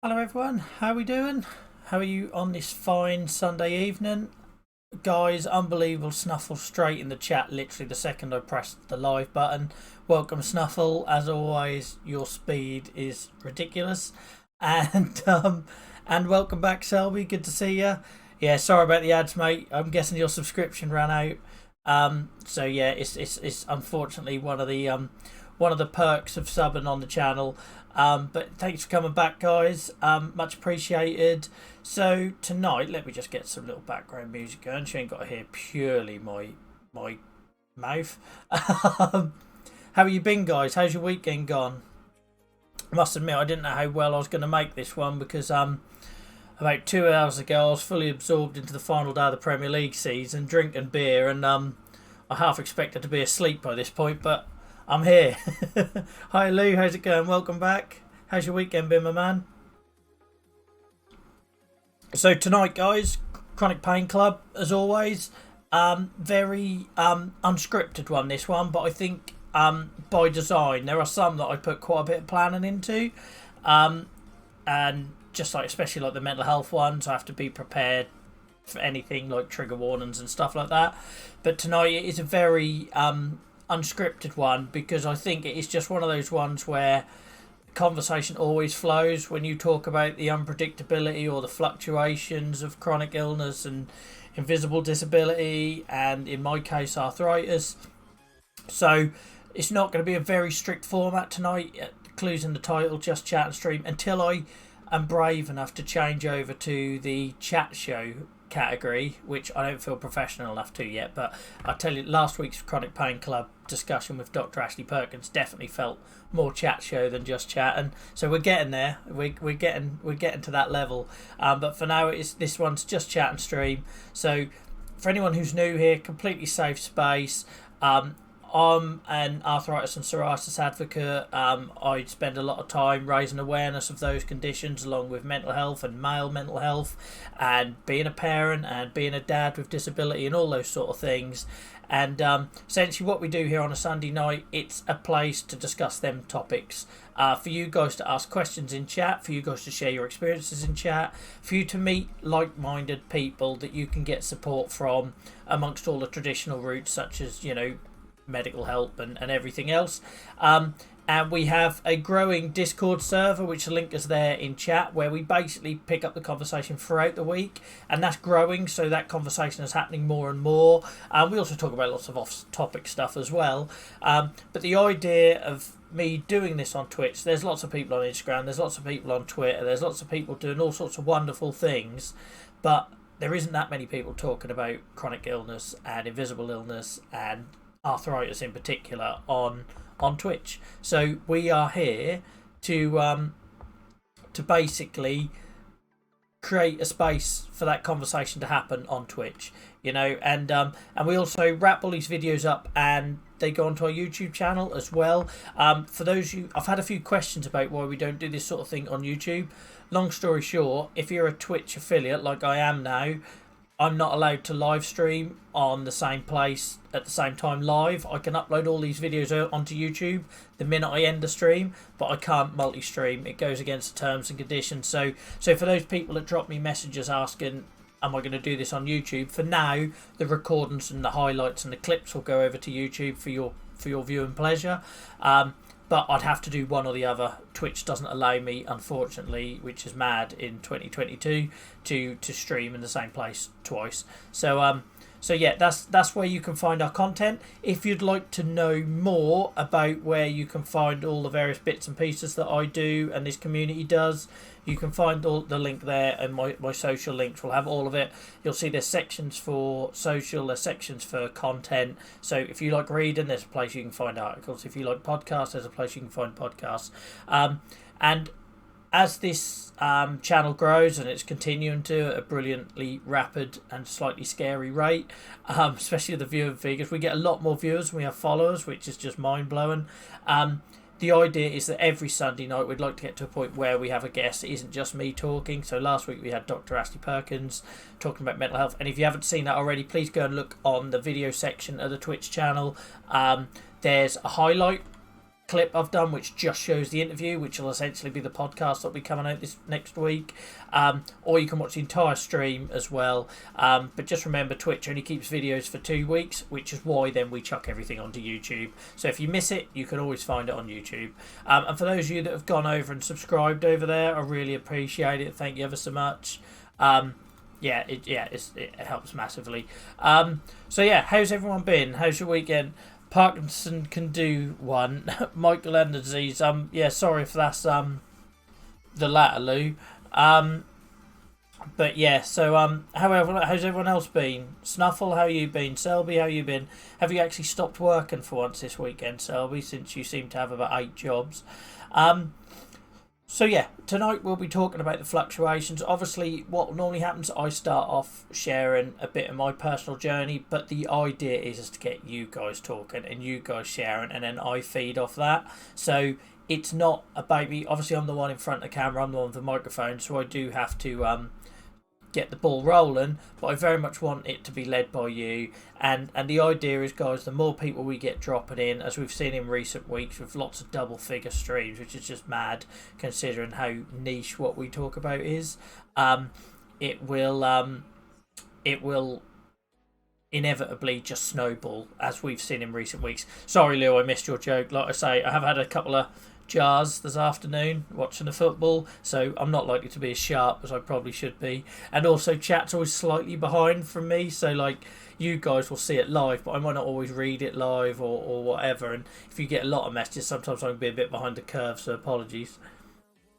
Hello everyone, how are we doing? How are you on this fine Sunday evening? Guys, unbelievable Snuffle straight in the chat literally the second I pressed the live button. Welcome Snuffle, as always your speed is ridiculous. And and welcome back Selby, good to see you. Yeah, sorry about the ads mate, I'm guessing your subscription ran out. So yeah, it's unfortunately one of the perks of subbing on the channel. But thanks for coming back, guys. Much appreciated. So tonight, let me just get some little background music going. She ain't got to hear purely my mouth. How have you been, guys? How's your weekend gone? I must admit, I didn't know how well I was going to make this one because about 2 hours ago I was fully absorbed into the final day of the Premier League season, drinking beer, and I half expected to be asleep by this point, but I'm here. Hi Lou, how's it going? Welcome back. How's your weekend been, my man? So tonight, guys, Chronic Pain Club, as always. Very unscripted one, this one, but I think by design. There are some that I put quite a bit of planning into. And just like, especially like the mental health ones, I have to be prepared for anything like trigger warnings and stuff like that. But tonight it is a very unscripted one because I think it is just one of those ones where conversation always flows when you talk about the unpredictability or the fluctuations of chronic illness and invisible disability, and in my case arthritis. So it's not going to be a very strict format tonight. Clues in the title, just chat and stream, until I am brave enough to change over to the chat show category, which I don't feel professional enough to yet. But I tell you, last week's Chronic Pain Club discussion with Dr. Ashley Perkins definitely felt more chat show than just chat, and so we're getting there. We're getting to that level. But for now, this one's just chat and stream. So for anyone who's new here, completely safe space. I'm an arthritis and psoriasis advocate. I spend a lot of time raising awareness of those conditions, along with mental health and male mental health, and being a parent and being a dad with disability and all those sort of things. And essentially what we do here on a Sunday night, it's a place to discuss them topics. For you guys to ask questions in chat, for you guys to share your experiences in chat, for you to meet like-minded people that you can get support from amongst all the traditional routes, such as, you know, medical help and everything else. And we have a growing Discord server, which the link is there in chat, where we basically pick up the conversation throughout the week, and that's growing, so that conversation is happening more and more. We also talk about lots of off-topic stuff as well. But the idea of me doing this on Twitch, there's lots of people on Instagram, there's lots of people on Twitter, there's lots of people doing all sorts of wonderful things, but there isn't that many people talking about chronic illness and invisible illness and arthritis in particular on Twitch. So we are here to basically create a space for that conversation to happen on Twitch, you know, and we also wrap all these videos up and they go onto our YouTube channel as well. For those I've had a few questions about why we don't do this sort of thing on YouTube. Long story short, if you're a Twitch affiliate like I am now, I'm not allowed to live stream on the same place at the same time live. I can upload all these videos onto YouTube the minute I end the stream, but I can't multi-stream. It goes against the terms and conditions. So for those people that drop me messages asking, am I going to do this on YouTube? For now, the recordings and the highlights and the clips will go over to YouTube for your viewing pleasure. But I'd have to do one or the other. Twitch doesn't allow me, unfortunately, which is mad in 2022, to stream in the same place twice. So yeah, that's where you can find our content. If you'd like to know more about where you can find all the various bits and pieces that I do and this community does, you can find all the link there, and my social links will have all of it. You'll see there's sections for social, there's sections for content. So if you like reading, there's a place you can find articles. If you like podcasts, there's a place you can find podcasts. And as this channel grows, and it's continuing to at a brilliantly rapid and slightly scary rate, especially the viewing figures, we get a lot more viewers than we have followers, which is just mind-blowing. The idea is that every Sunday night we'd like to get to a point where we have a guest. It isn't just me talking. So last week we had Dr. Ashley Perkins talking about mental health. And if you haven't seen that already, please go and look on the video section of the Twitch channel. There's a highlight clip I've done, which just shows the interview, which will essentially be the podcast that'll be coming out this next week. Or you can watch the entire stream as well. But just remember, Twitch only keeps videos for 2 weeks, which is why then we chuck everything onto YouTube. So if you miss it, you can always find it on YouTube. And for those of you that have gone over and subscribed over there, I really appreciate it. Thank you ever so much. It helps massively. So yeah, how's everyone been? How's your weekend? Parkinson can do one. Michael and disease. Sorry if that's the latter, Lou. But yeah, so however, how's everyone else been? Snuffle, how you been? Selby, how you been? Have you actually stopped working for once this weekend, Selby, since you seem to have about 8 jobs? So yeah, tonight we'll be talking about the fluctuations. Obviously, what normally happens, I start off sharing a bit of my personal journey, but the idea is to get you guys talking and you guys sharing, and then I feed off that. So it's not about me. Obviously, I'm the one in front of the camera, I'm the one with the microphone, so I do have to get the ball rolling, but I very much want it to be led by you. And the idea is, guys, the more people we get dropping in, as we've seen in recent weeks with lots of double figure streams, which is just mad considering how niche what we talk about is, it will inevitably just snowball, as we've seen in recent weeks. Sorry, Lou, I missed your joke. Like I say, I have had a couple of jars this afternoon watching the football, so I'm not likely to be as sharp as I probably should be. And also, chat's always slightly behind from me, so like you guys will see it live, but I might not always read it live or whatever. And if you get a lot of messages, sometimes I can be a bit behind the curve, so apologies.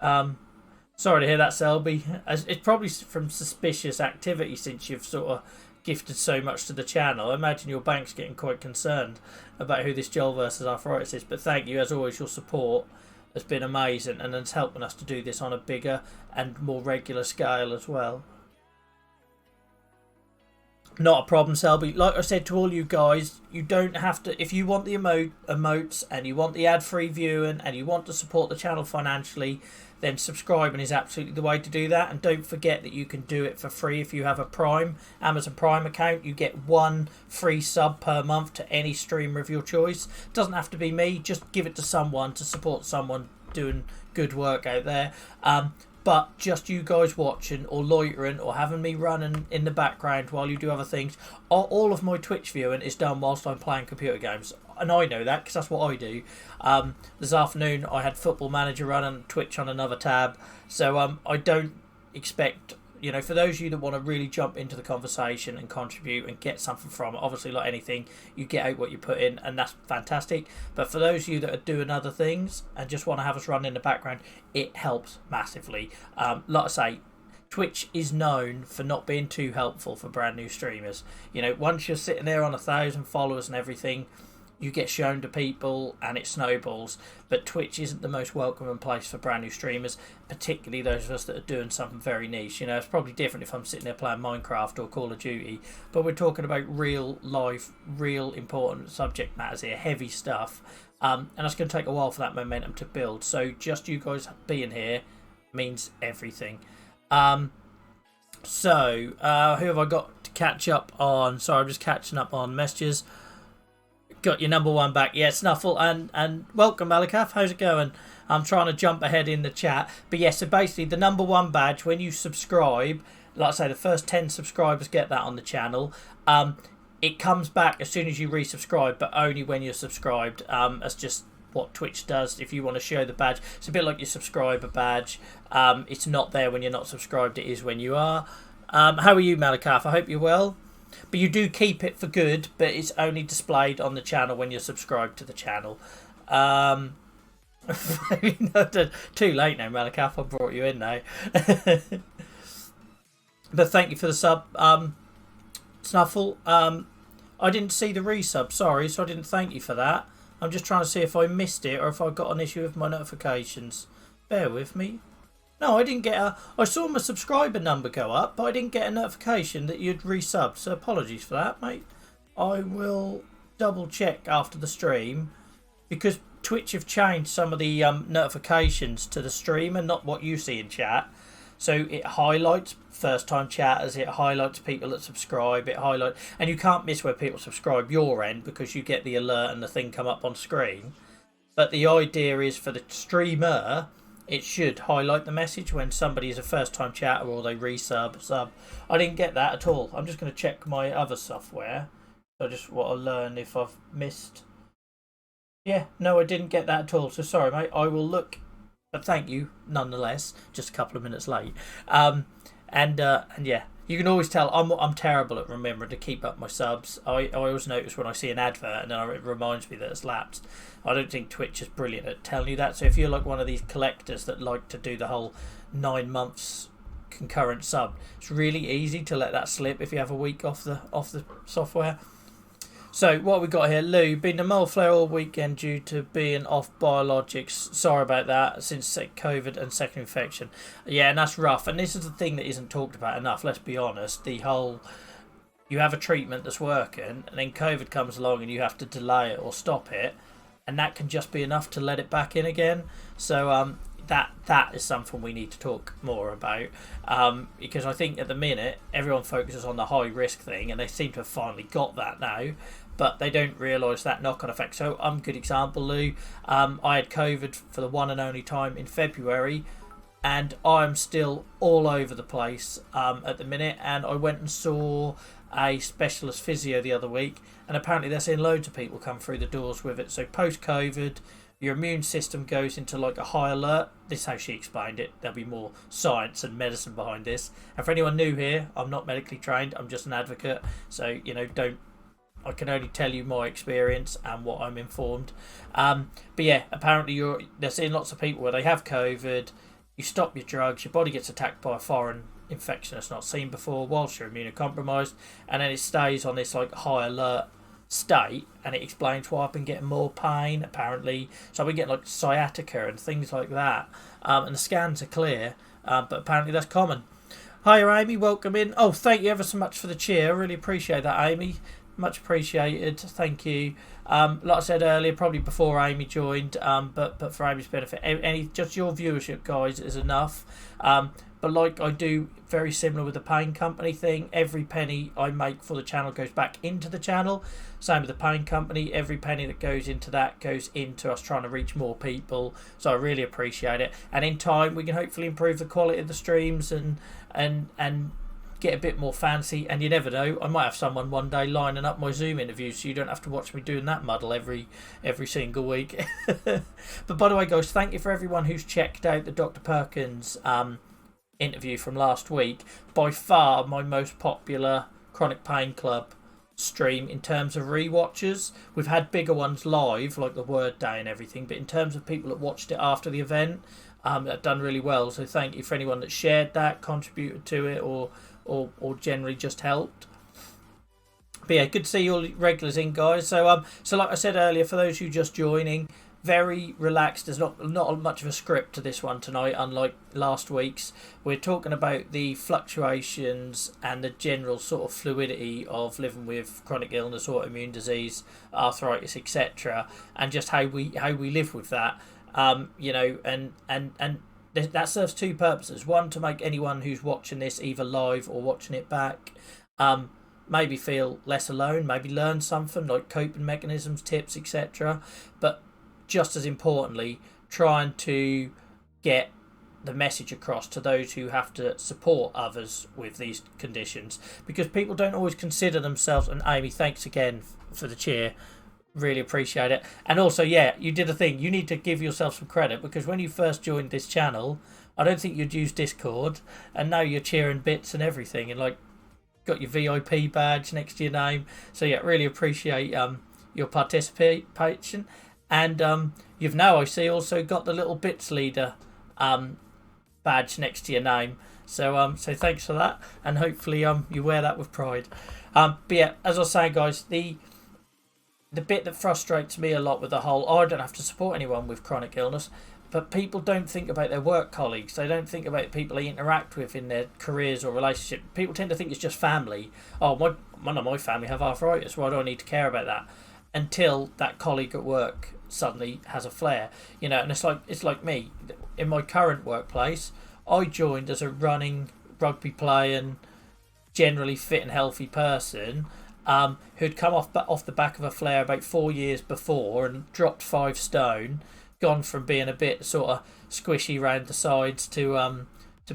Sorry to hear that, Selby. It's probably from suspicious activity since you've sort of gifted so much to the channel. I imagine your bank's getting quite concerned about who this Joel versus Arthritis is, but thank you as always. Your support has been amazing and it's helping us to do this on a bigger and more regular scale as well. Not a problem, Selby. Like I said to all you guys, you don't have to, if you want the emotes and you want the ad-free viewing and you want to support the channel financially, then subscribing is absolutely the way to do that. And don't forget that you can do it for free if you have a Amazon Prime account. You get 1 free sub per month to any streamer of your choice. It doesn't have to be me, just give it to someone to support someone doing good work out there. But just you guys watching or loitering or having me running in the background while you do other things, all of my Twitch viewing is done whilst I'm playing computer games. And I know that because that's what I do. This afternoon I had Football Manager running Twitch on another tab. So I don't expect, you know, for those of you that want to really jump into the conversation and contribute and get something from it, obviously like anything, you get out what you put in and that's fantastic. But for those of you that are doing other things and just want to have us run in the background, it helps massively. Like I say, Twitch is known for not being too helpful for brand new streamers. You know, once you're sitting there on 1,000 followers and everything, you get shown to people and it snowballs. But Twitch isn't the most welcoming place for brand new streamers, particularly those of us that are doing something very niche. You know, it's probably different if I'm sitting there playing Minecraft or Call of Duty, but we're talking about real life, real important subject matters here, heavy stuff, and it's going to take a while for that momentum to build. So just you guys being here means everything. Who have I got to catch up on? Sorry, I'm just catching up on messages. Got your number 1 back. Yeah, Snuffle and welcome, Malakaf. How's it going? I'm trying to jump ahead in the chat. But yeah, so basically the number 1 badge, when you subscribe, like I say, the first 10 subscribers get that on the channel. It comes back as soon as you resubscribe, but only when you're subscribed. That's just what Twitch does. If you want to show the badge, it's a bit like your subscriber badge. It's not there when you're not subscribed. It is when you are. How are you, Malakaf? I hope you're well. But you do keep it for good, but it's only displayed on the channel when you're subscribed to the channel. Too late now, Malakaf. I brought you in now. But thank you for the sub, Snuffle. I didn't see the resub, sorry, so I didn't thank you for that. I'm just trying to see if I missed it or if I got an issue with my notifications. Bear with me. No, I didn't get I saw my subscriber number go up, but I didn't get a notification that you'd resubbed, so apologies for that, mate. I will double check after the stream, because Twitch have changed some of the notifications to the stream and not what you see in chat. So it highlights first time chatters, it highlights people that subscribe, and you can't miss where people subscribe your end because you get the alert and the thing come up on screen. But the idea is for the streamer, it should highlight the message when somebody is a first time chatter or they sub. I didn't get that at all. I'm just going to check my other software. I just want to learn if I've missed. Yeah, no, I didn't get that at all. So sorry, mate. I will look. But thank you, nonetheless. Just a couple of minutes late. And yeah, you can always tell I'm terrible at remembering to keep up my subs. I always notice when I see an advert and then it reminds me that it's lapsed. I don't think Twitch is brilliant at telling you that. So if you're like one of these collectors that like to do the whole 9 months concurrent sub, it's really easy to let that slip if you have a week off the software. So what we got here, Lou, been a mild flare all weekend due to being off biologics. Sorry about that, since COVID and second infection. Yeah, and that's rough. And this is the thing that isn't talked about enough, let's be honest. The whole, you have a treatment that's working, and then COVID comes along and you have to delay it or stop it. And that can just be enough to let it back in again. So that is something we need to talk more about, because I think at the minute everyone focuses on the high risk thing, and they seem to have finally got that now, but they don't realise that knock-on effect. So I'm a good example, Lou. I had COVID for the one and only time in February, and I'm still all over the place at the minute. And I went and saw a specialist physio the other week, and apparently they're seeing loads of people come through the doors with it. So post-COVID, your immune system goes into like a high alert. This is how she explained it. There'll be more science and medicine behind this. And for anyone new here, I'm not medically trained. I'm just an advocate. So, I can only tell you my experience and what I'm informed. But yeah, apparently they're seeing lots of people where they have COVID. You stop your drugs, your body gets attacked by a foreign infection that's not seen before whilst you're immunocompromised. And then it stays on this like high alert state, and it explains why I've been getting more pain apparently. So I've been getting like sciatica and things like that, and the scans are clear, but apparently that's common. Hi Amy, welcome in. Oh, thank you ever so much for the cheer. I really appreciate that, Amy. Much appreciated, thank you. Like I said earlier, probably before Amy joined, but for Amy's benefit, just your viewership, guys, is enough. But like I do, very similar with the pain company thing, every penny I make for the channel goes back into the channel. Same with the pain company, every penny that goes into that goes into us trying to reach more people. So I really appreciate it. And in time, we can hopefully improve the quality of the streams and get a bit more fancy. And you never know, I might have someone one day lining up my Zoom interviews so you don't have to watch me doing that muddle every single week. But by the way, guys, thank you for everyone who's checked out the Dr. Perkins interview from last week. By far my most popular Chronic Pain Club stream in terms of rewatchers. We've had bigger ones live, like the Word Day and everything, but in terms of people that watched it after the event, that done really well. So thank you for anyone that shared that, contributed to it, or generally just helped. But yeah, good to see all regulars in, guys. So like I said earlier, for those who just joining, very relaxed. There's not much of a script to this one tonight, unlike last week's. We're talking about the fluctuations and the general sort of fluidity of living with chronic illness, autoimmune disease, arthritis, etc., and just how we live with that. And that serves two purposes. One, to make anyone who's watching this either live or watching it back maybe feel less alone, maybe learn something like coping mechanisms, tips, etc. But just as importantly, trying to get the message across to those who have to support others with these conditions, because people don't always consider themselves. And Amy, thanks again for the cheer, really appreciate it. And also, yeah, you did a thing, you need to give yourself some credit, because when you first joined this channel, I don't think you'd use Discord, and now you're cheering bits and everything, and like got your VIP badge next to your name. So yeah, really appreciate your participation. And you've now, I see, also got the little bits leader badge next to your name. So thanks for that, and hopefully you wear that with pride. But yeah, as I was saying, guys, the bit that frustrates me a lot with the whole, I don't have to support anyone with chronic illness, but people don't think about their work colleagues. They don't think about people they interact with in their careers or relationship. People tend to think it's just family. Oh, one of my family have arthritis. Why do I need to care about that? Until that colleague at work suddenly has a flare, and it's like me in my current workplace. I joined as a running, rugby playing, generally fit and healthy person, who'd come off the back of a flare about 4 years before and dropped 5 stone, gone from being a bit sort of squishy round the sides to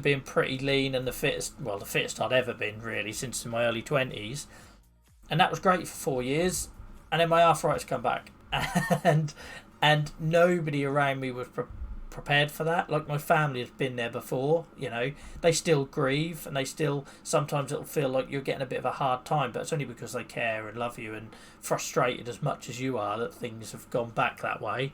being pretty lean and the fittest I'd ever been really since in my early 20s, and that was great for 4 years, and then my arthritis come back, and nobody around me was prepared for that. Like, my family has been there before, they still grieve, and they still, sometimes it'll feel like you're getting a bit of a hard time, but it's only because they care and love you and frustrated as much as you are that things have gone back that way.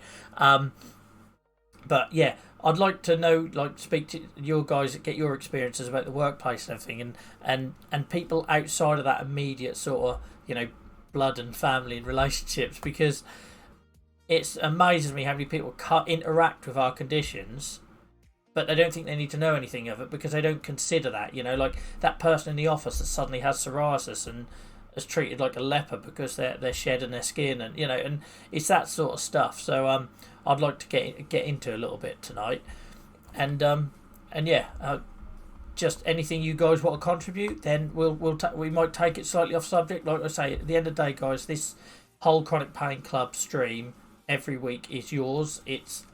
But yeah, I'd like to know, speak to your guys, get your experiences about the workplace and everything, and people outside of that immediate sort of, blood and family and relationships, because it amazes me how many people interact with our conditions, but they don't think they need to know anything of it because they don't consider that, like that person in the office that suddenly has psoriasis and is treated like a leper because they're shedding their skin, and it's that sort of stuff. So I'd like to get into a little bit tonight, and just anything you guys want to contribute, then we might take it slightly off subject. Like I say, at the end of the day, guys, this whole Chronic Pain Club stream every week is yours.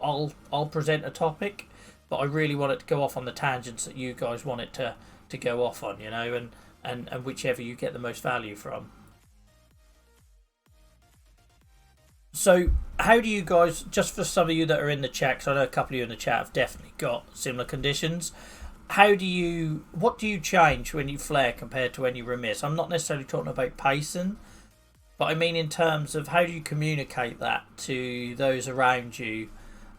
I'll present a topic, but I really want it to go off on the tangents that you guys want it to go off on, and whichever you get the most value from. So how do you guys, just for some of you that are in the chat, because I know a couple of you in the chat have definitely got similar conditions, what do you change when you flare compared to when you remiss? I'm not necessarily talking about pacing, but I mean in terms of how do you communicate that to those around you,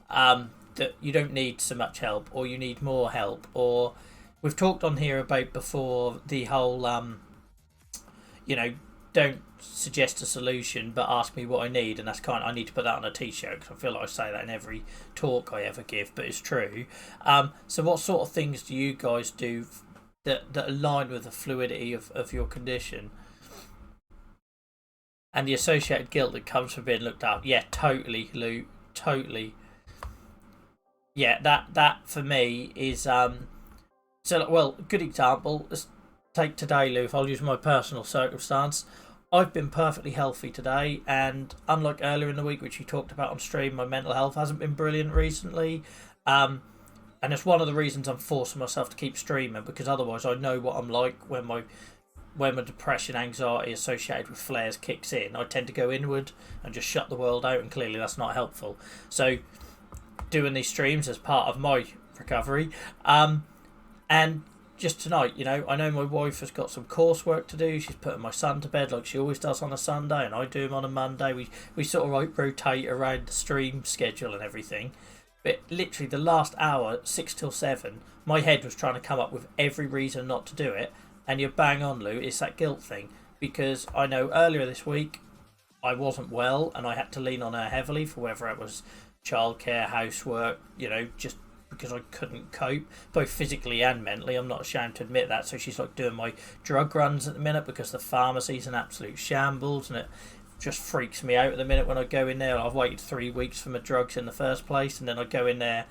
that you don't need so much help, or you need more help, or we've talked on here about before the whole, don't suggest a solution, but ask me what I need, and that's I need to put that on a t-shirt because I feel like I say that in every talk I ever give, but it's true. So what sort of things do you guys do that align with the fluidity of your condition and the associated guilt that comes from being looked up? Yeah, totally, Lou, totally. Yeah, that for me is good example. Let's take today, Lou. If I'll use my personal circumstance, I've been perfectly healthy today, and unlike earlier in the week, which you talked about on stream, my mental health hasn't been brilliant recently, and it's one of the reasons I'm forcing myself to keep streaming, because otherwise I know what I'm like when my depression, anxiety associated with flares kicks in. I tend to go inward and just shut the world out, and clearly that's not helpful. So doing these streams as part of my recovery, and just tonight, I know my wife has got some coursework to do. She's putting my son to bed like she always does on a Sunday, and I do him on a Monday. We sort of rotate around the stream schedule and everything. But literally the last hour, 6 till 7, my head was trying to come up with every reason not to do it. And you're bang on, Lou, it's that guilt thing. Because I know earlier this week I wasn't well, and I had to lean on her heavily for whether it was childcare, housework, just because I couldn't cope, both physically and mentally. I'm not ashamed to admit that. So she's like doing my drug runs at the minute because the pharmacy's an absolute shambles, and it just freaks me out at the minute when I go in there. I've waited 3 weeks for my drugs in the first place, and then I go in there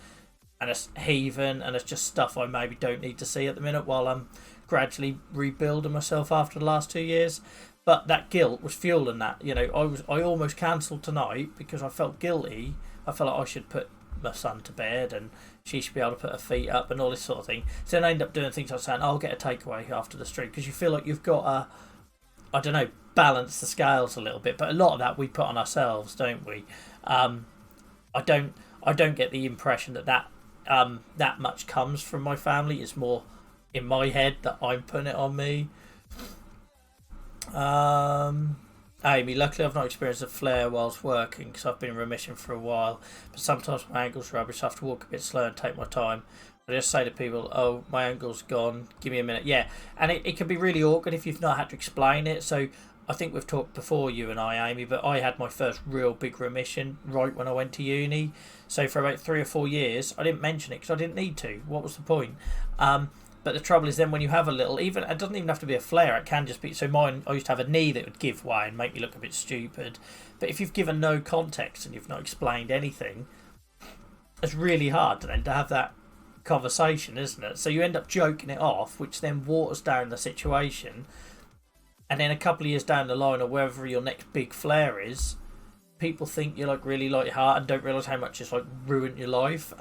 and it's heaving, and it's just stuff I maybe don't need to see at the minute while I'm gradually rebuilding myself after the last 2 years. But that guilt was fueling that. I almost cancelled tonight because I felt guilty. I felt like I should put my son to bed and she should be able to put her feet up and all this sort of thing. So then I end up doing things like saying, I'll get a takeaway after the stream, because you feel like you've got to, balance the scales a little bit. But a lot of that we put on ourselves, don't we? I don't get the impression that much comes from my family. It's more in my head that I'm putting it on me. Amy, luckily I've not experienced a flare whilst working because I've been in remission for a while, but sometimes my ankle's rubbish, so I have to walk a bit slow and take my time. I just say to people, oh, my ankle's gone, give me a minute. Yeah, and it can be really awkward if you've not had to explain it. So I think we've talked before, you and I, Amy, but I had my first real big remission right when I went to uni. So for about 3 or 4 years, I didn't mention it because I didn't need to. What was the point? But the trouble is then when you have a little, even it doesn't even have to be a flare, it can just be, so mine, I used to have a knee that would give way and make me look a bit stupid. But if you've given no context and you've not explained anything, it's really hard then to have that conversation, isn't it? So you end up joking it off, which then waters down the situation. and then a couple of years down the line, or wherever your next big flare is, people think you're like really light-hearted and don't realise how much it's like ruined your life.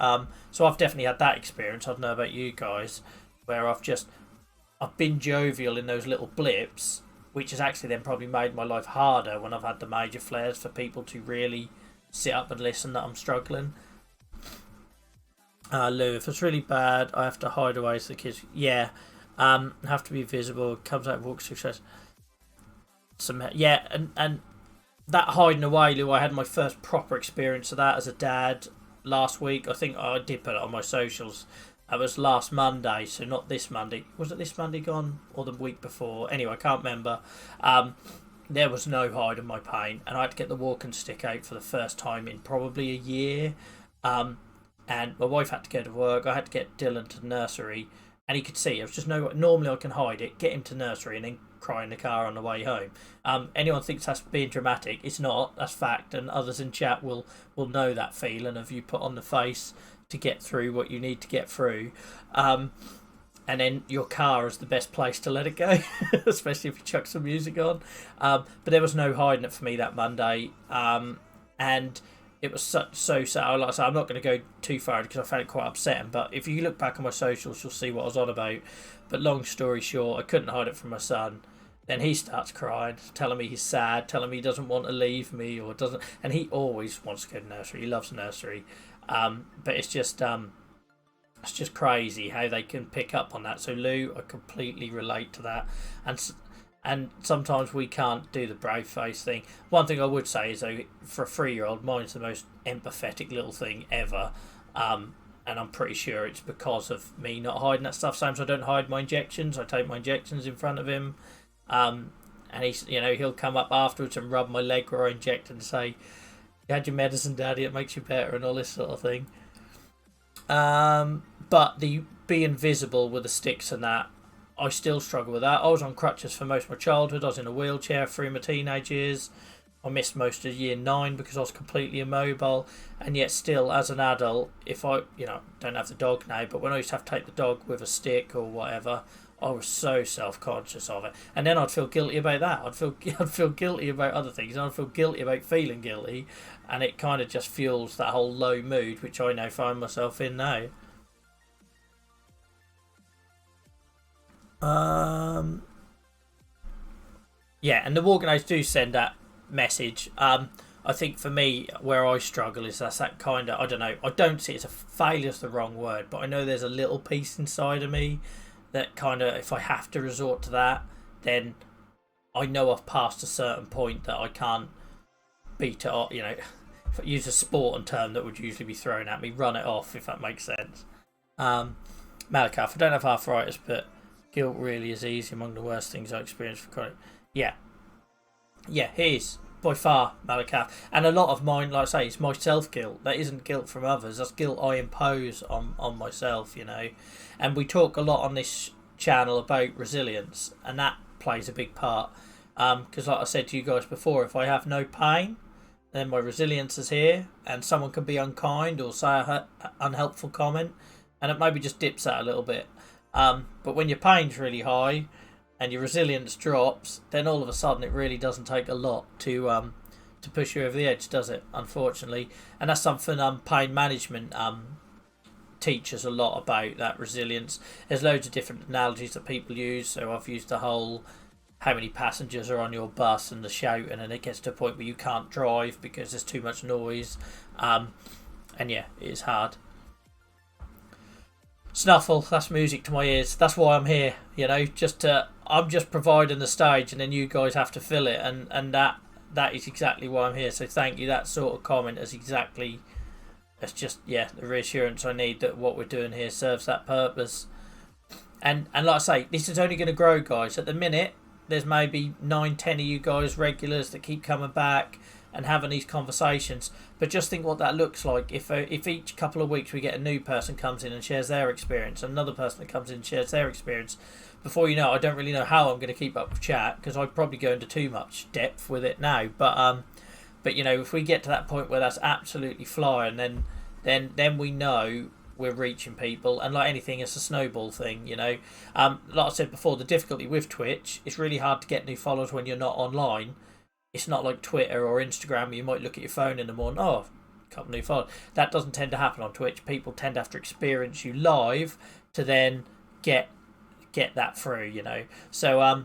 So I've definitely had that experience. I don't know about you guys, where I've been jovial in those little blips, which has actually then probably made my life harder when I've had the major flares, for people to really sit up and listen that I'm struggling. Lou, if it's really bad, I have to hide away so the kids. Yeah, have to be visible. Comes out, walks through. Yeah, and that hiding away, Lou, I had my first proper experience of that as a dad last week. I think I did put it on my socials. It was last Monday, so not this Monday. Was it this Monday gone, or the week before? Anyway, I can't remember. There was no hiding my pain, and I had to get the walking stick out for the first time in probably a year. And my wife had to go to work. I had to get Dylan to nursery, and he could see. It was just no. Normally, I can hide it, get him to nursery, and then cry in the car on the way home. Anyone thinks that's being dramatic? It's not. That's fact, and others in chat will know that feeling of you put on the face to get through what you need to get through. And then your car is the best place to let it go, especially if you chuck some music on. But there was no hiding it for me that Monday, and it was so sad. Like I said, I'm not going to go too far because I found it quite upsetting. But if you look back on my socials, you'll see what I was on about. But long story short, I couldn't hide it from my son. Then he starts crying, telling me he's sad, telling me he doesn't want to leave me or doesn't. And he always wants to go to nursery. He loves nursery. But it's just crazy how they can pick up on that. So Lou, I completely relate to that. And sometimes we can't do the brave face thing. One thing I would say is, though, for a 3-year-old, mine's the most empathetic little thing ever. And I'm pretty sure it's because of me not hiding that stuff. Sometimes I don't hide my injections. I take my injections in front of him. And he'll come up afterwards and rub my leg where I inject and say, "You had your medicine, Daddy, it makes you better," and all this sort of thing. But the being visible with the sticks and that, I still struggle with that. I was on crutches for most of my childhood. I was in a wheelchair through my teenage years. I missed most of year 9 because I was completely immobile. And yet still, as an adult, if I, don't have the dog now, but when I used to have to take the dog with a stick or whatever, I was so self-conscious of it. And then I'd feel guilty about that. I'd feel guilty about other things. And I'd feel guilty about feeling guilty. And it kind of just fuels that whole low mood, which I now find myself in now. Yeah, and the organisers do send that message. I think for me, where I struggle is that's that kind of, I don't know, I don't see it as a failure's the wrong word, but I know there's a little piece inside of me that kind of, if I have to resort to that, then I know I've passed a certain point that I can't beat it off, if I use a sporting term that would usually be thrown at me, run it off, if that makes sense. Malakaf, I don't have arthritis, but guilt really is easy among the worst things I experienced for chronic. Yeah, it is by far, Malakaf, and a lot of mine, like I say, it's my self-guilt. That isn't guilt from others. That's guilt I impose on myself. And we talk a lot on this channel about resilience, and that plays a big part. Because, like I said to you guys before, if I have no pain, then my resilience is here, and someone can be unkind or say a unhelpful comment, and it maybe just dips out a little bit. But when your pain's really high and your resilience drops, then all of a sudden it really doesn't take a lot to push you over the edge, does it? Unfortunately, and that's something pain management teaches a lot about, that resilience. There's loads of different analogies that people use. So I've used the whole how many passengers are on your bus and the shouting, and it gets to a point where you can't drive because there's too much noise. And yeah, it is hard. Snuffle, that's music to my ears. That's why I'm here, I'm just providing the stage, and then you guys have to fill it, and that is exactly why I'm here. So thank you. That sort of comment is exactly, that's just the reassurance I need that what we're doing here serves that purpose. And like I say, this is only going to grow, guys. At the minute, there's maybe 9-10 of you guys regulars that keep coming back and having these conversations. But just think what that looks like if each couple of weeks we get a new person comes in and shares their experience, another person that comes in and shares their experience. Before you know, I don't really know how I'm going to keep up with chat, because I'd probably go into too much depth with it now. But if we get to that point where that's absolutely flying, then we know we're reaching people, and like anything, it's a snowball thing, you know. Like I said before, the difficulty with Twitch, it's really hard to get new followers when you're not online. It's not like Twitter or Instagram where you might look at your phone in the morning, oh, a couple new followers. That doesn't tend to happen on Twitch. People tend to have to experience you live to then get that through, you know. So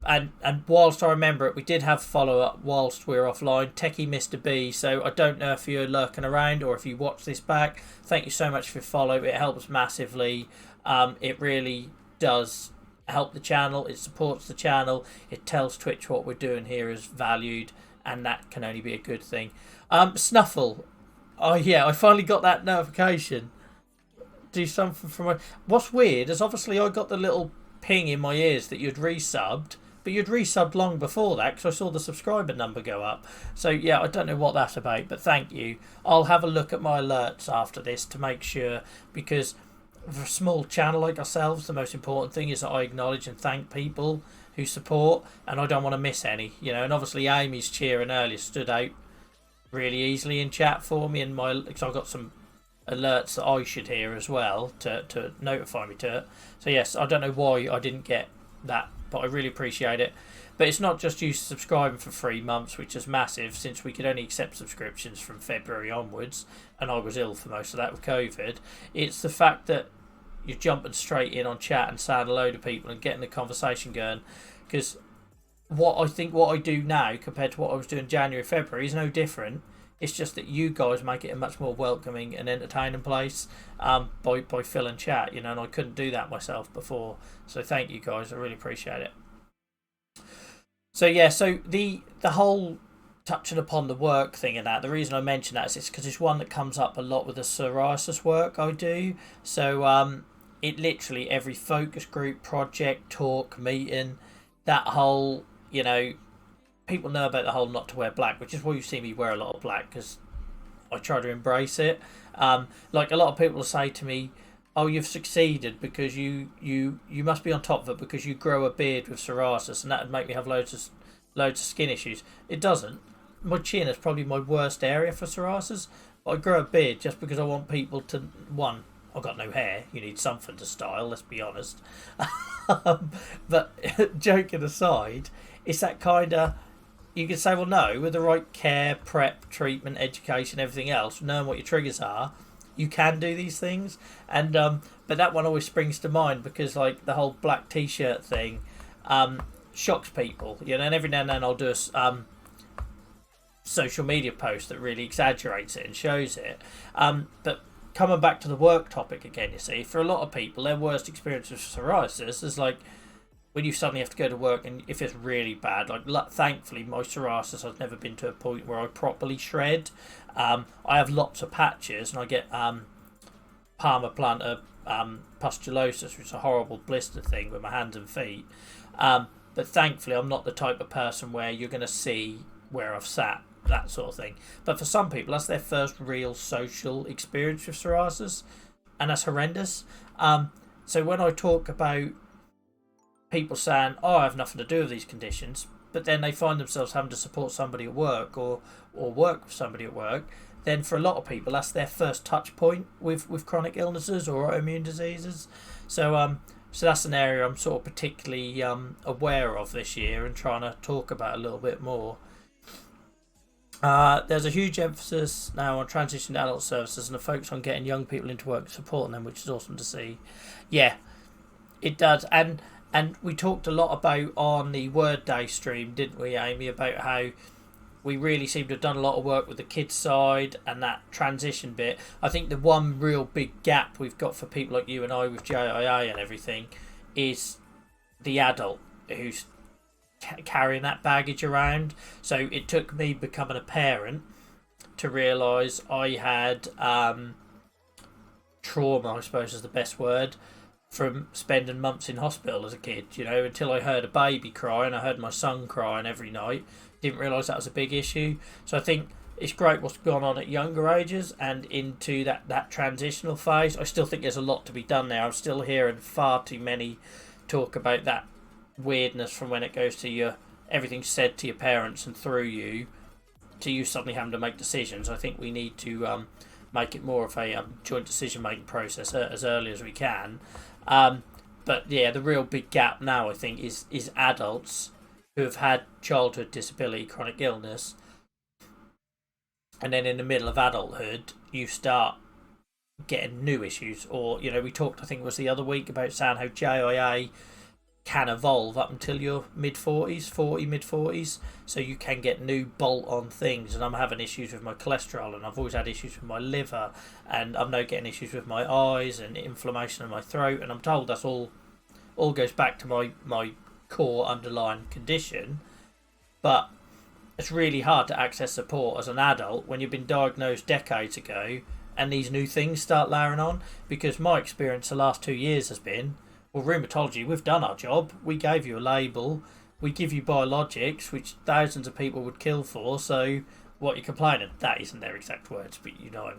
and whilst I remember it, we did have follow up whilst we were offline. Techie Mr. B. So I don't know if you're lurking around or if you watch this back. Thank you so much for your follow. It helps massively. It really does help the channel. It supports the channel. It tells Twitch what we're doing here is valued, and that can only be a good thing. Snuffle. Oh yeah, I finally got that notification. Do something from my... What's weird is obviously I got the little ping in my ears that you'd resubbed, but you'd resubbed long before that because I saw the subscriber number go up. So yeah, I don't know what that's about, but thank you. I'll have a look at my alerts after this to make sure, because for a small channel like ourselves, the most important thing is that I acknowledge and thank people who support, and I don't want to miss any, you know. And obviously Amy's cheering earlier stood out really easily in chat for me, and because I've got some alerts that I should hear as well to notify me to it. So yes, I don't know why I didn't get that, but I really appreciate it. But it's not just you subscribing for 3 months, which is massive, since we could only accept subscriptions from February onwards, and I was ill for most of that with COVID. It's the fact that you're jumping straight in on chat and saying hello to people and getting the conversation going. Because what I do now compared to what I was doing January, February is no different. It's just that you guys make it a much more welcoming and entertaining place by filling chat, you know, and I couldn't do that myself before. So thank you guys, I really appreciate it. So yeah, so the whole touching upon the work thing and that, the reason I mention that is it's because it's one that comes up a lot with the psoriasis work I do. So it literally every focus group, project, talk, meeting, that whole, you know, people know about the whole not to wear black, which is why you see me wear a lot of black, because I try to embrace it. Like a lot of people will say to me, oh, you've succeeded because you must be on top of it because you grow a beard with psoriasis, and that would make me have loads of skin issues. It doesn't. My chin is probably my worst area for psoriasis, but I grow a beard just because I want people to, one, I've got no hair, you need something to style, let's be honest. But joking aside, it's that kind of, you could say, well, no, with the right care, prep, treatment, education, everything else, knowing what your triggers are, you can do these things. And but that one always springs to mind because, like, the whole black t-shirt thing shocks people, you know. And every now and then I'll do a social media post that really exaggerates it and shows it. But coming back to the work topic again, you see, for a lot of people, their worst experience with psoriasis is like when you suddenly have to go to work, and if it's really bad, like thankfully my psoriasis has never been to a point where I properly shred. I have lots of patches, and I get palmoplantar pustulosis, which is a horrible blister thing with my hands and feet. But thankfully I'm not the type of person where you're going to see where I've sat, that sort of thing. But for some people, that's their first real social experience with psoriasis, and that's horrendous. So when I talk about people saying, oh, I have nothing to do with these conditions, but then they find themselves having to support somebody at work or work with somebody at work, then for a lot of people that's their first touch point with chronic illnesses or autoimmune diseases. So so that's an area I'm sort of particularly aware of this year and trying to talk about a little bit more. There's a huge emphasis now on transition to adult services and a focus on getting young people into work and supporting them, which is awesome to see. Yeah, it does. And we talked a lot about on the Word Day stream, didn't we, Amy, about how we really seem to have done a lot of work with the kids side and that transition bit. I think the one real big gap we've got for people like you and I with JIA and everything is the adult who's carrying that baggage around. So it took me becoming a parent to realise I had trauma, I suppose is the best word, from spending months in hospital as a kid, you know, until I heard a baby cry and I heard my son crying every night. Didn't realise that was a big issue. So I think it's great what's gone on at younger ages and into that transitional phase. I still think there's a lot to be done there. I'm still hearing far too many talk about that weirdness from when it goes to your everything said to your parents and through you to you suddenly having to make decisions. I think we need to make it more of a joint decision making process as early as we can. Um, but yeah, the real big gap now, I think, is adults who have had childhood disability, chronic illness, and then in the middle of adulthood, you start getting new issues. Or, we talked, I think it was the other week, about saying how JIA can evolve up until your mid 40s, mid 40s. So you can get new bolt on things. And I'm having issues with my cholesterol, and I've always had issues with my liver, and I'm now getting issues with my eyes and inflammation in my throat. And I'm told that's all goes back to my core underlying condition. But it's really hard to access support as an adult when you've been diagnosed decades ago and these new things start layering on. Because my experience the last 2 years has been, well, rheumatology, we've done our job. We gave you a label. We give you biologics, which thousands of people would kill for. So what you're complaining? That isn't their exact words, but you know what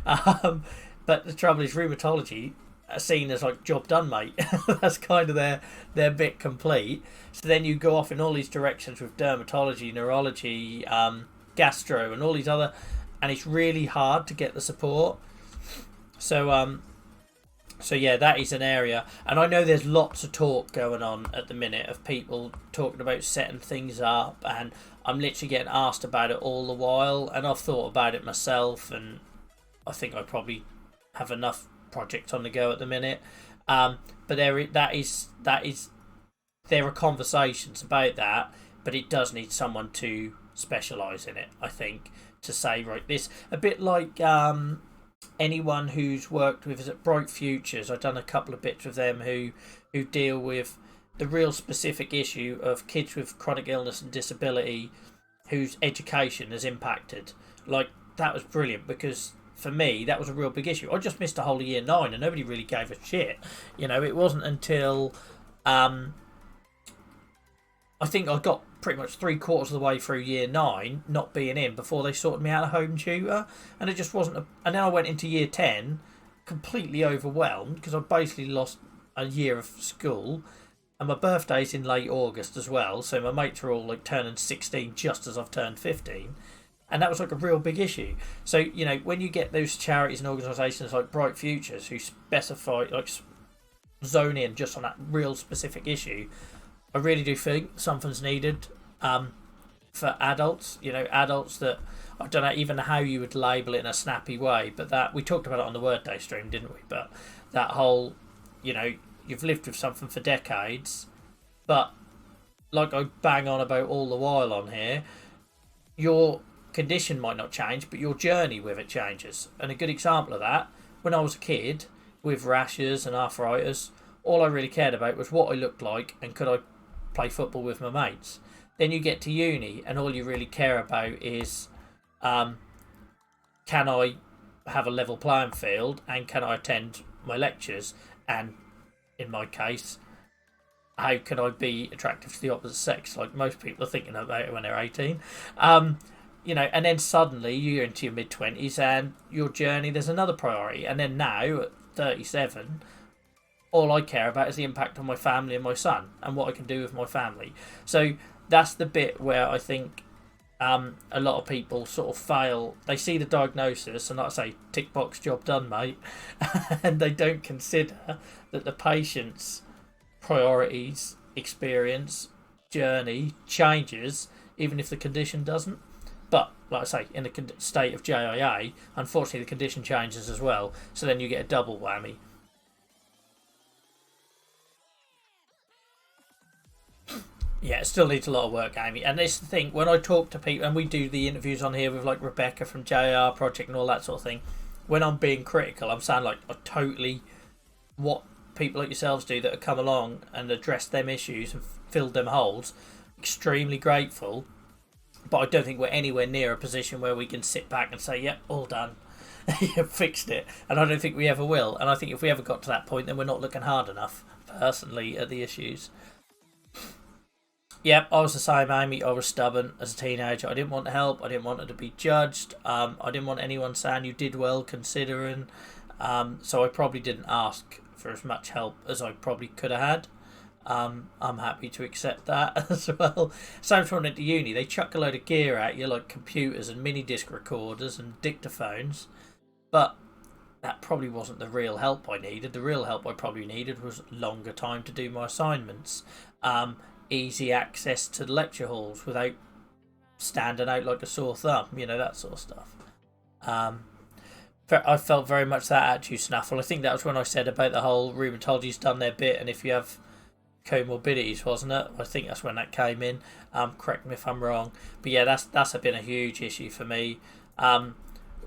I mean. But the trouble is, rheumatology are seen as like, job done, mate. That's kind of their bit complete. So then you go off in all these directions with dermatology, neurology, gastro, and all these other, and it's really hard to get the support. So yeah, that is an area, and I know there's lots of talk going on at the minute of people talking about setting things up, and I'm literally getting asked about it all the while, and I've thought about it myself, and I think I probably have enough projects on the go at the minute. But there are conversations about that, but it does need someone to specialise in it, I think, to say, right, this a bit like anyone who's worked with, is it Bright Futures? I've done a couple of bits with them who deal with the real specific issue of kids with chronic illness and disability whose education is impacted. Like, that was brilliant, because for me that was a real big issue. I just missed a whole year 9 and nobody really gave a shit. It wasn't until I think I got pretty much 3/4 of the way through year 9 not being in before they sorted me out a home tutor, and it just wasn't and then I went into year 10 completely overwhelmed because I basically lost a year of school, and my birthday's in late August as well, so my mates are all like turning 16 just as I've turned 15, and that was like a real big issue. So when you get those charities and organisations like Bright Futures who specify, like, zone in just on that real specific issue, I really do think something's needed for adults. Adults that, I don't know even how you would label it in a snappy way, but that we talked about it on the Word Day stream, didn't we? But that whole, you've lived with something for decades, but like I bang on about all the while on here, your condition might not change, but your journey with it changes. And a good example of that, when I was a kid with rashes and arthritis, all I really cared about was what I looked like and could I play football with my mates. Then you get to uni and all you really care about is can I have a level playing field and can I attend my lectures, and in my case, how can I be attractive to the opposite sex, like most people are thinking about it when they're 18. And then suddenly you're into your mid-20s and your journey, there's another priority. And then now at 37, all I care about is the impact on my family and my son and what I can do with my family. So that's the bit where I think a lot of people sort of fail. They see the diagnosis and, like I say, tick box, job done, mate. And they don't consider that the patient's priorities, experience, journey changes, even if the condition doesn't. But, like I say, in the state of JIA, unfortunately the condition changes as well. So then you get a double whammy. Yeah, it still needs a lot of work, Amy. And this is the thing, when I talk to people, and we do the interviews on here with like Rebecca from JR Project and all that sort of thing, when I'm being critical, I'm saying like I totally what people like yourselves do that have come along and addressed them issues and filled them holes. Extremely grateful, but I don't think we're anywhere near a position where we can sit back and say, yep, all done. You've fixed it. And I don't think we ever will. And I think if we ever got to that point, then we're not looking hard enough, personally, at the issues. Yep, I was the same, Amy. I was stubborn as a teenager. I didn't want help. I didn't want it to be judged. I didn't want anyone saying you did well considering. So I probably didn't ask for as much help as I probably could have had. I'm happy to accept that as well. Same from at the uni. They chuck a load of gear at you, like computers and mini disc recorders and dictaphones. But that probably wasn't the real help I needed. The real help I probably needed was longer time to do my assignments, easy access to the lecture halls without standing out like a sore thumb, that sort of stuff. I felt very much that attitude, Snaffle. I think that was when I said about the whole rheumatology's done their bit, and if you have comorbidities, wasn't it? I think that's when that came in. Correct me if I'm wrong, but yeah, that's been a huge issue for me.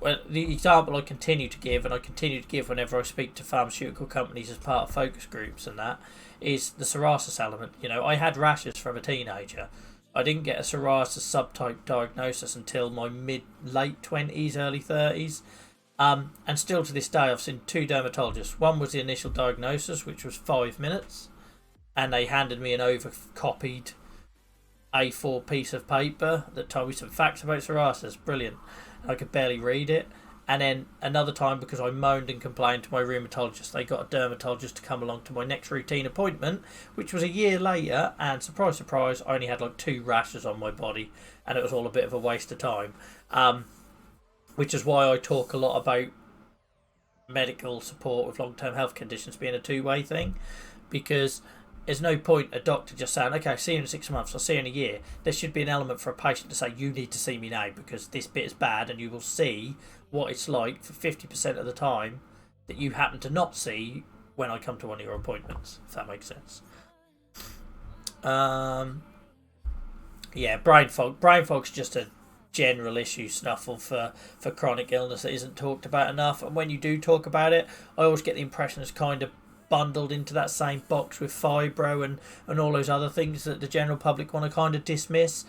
Well, the example I continue to give, and I continue to give whenever I speak to pharmaceutical companies as part of focus groups and that, is the psoriasis element. I had rashes from a teenager. I didn't get a psoriasis subtype diagnosis until my late 20s, early 30s. And still to this day, I've seen 2 dermatologists. One was the initial diagnosis, which was 5 minutes, and they handed me an overcopied A4 piece of paper that told me some facts about psoriasis. Brilliant. I could barely read it. And then another time, because I moaned and complained to my rheumatologist, they got a dermatologist to come along to my next routine appointment, which was a year later, and surprise, surprise, I only had like 2 rashes on my body, and it was all a bit of a waste of time. Which is why I talk a lot about medical support with long-term health conditions being a two-way thing, because there's no point a doctor just saying, okay, I'll see you in 6 months, I'll see you in a year. There should be an element for a patient to say, you need to see me now because this bit is bad, and you will see what it's like for 50% of the time that you happen to not see when I come to one of your appointments, if that makes sense. Yeah, brain fog. Brain fog's just a general issue, Snuffle, for chronic illness that isn't talked about enough. And when you do talk about it, I always get the impression it's kind of bundled into that same box with fibro and all those other things that the general public want to kind of dismiss.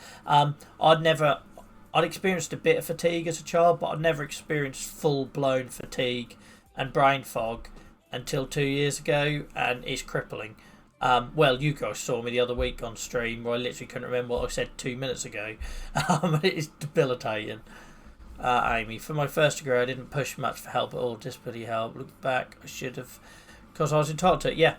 I'd experienced a bit of fatigue as a child, but I'd never experienced full-blown fatigue and brain fog until 2 years ago, and it's crippling. Well, you guys saw me the other week on stream where I literally couldn't remember what I said 2 minutes ago. It is debilitating. Amy, for my first degree, I didn't push much for help at all. Disability help. Look back, I should have, because I was entitled to it. Yeah,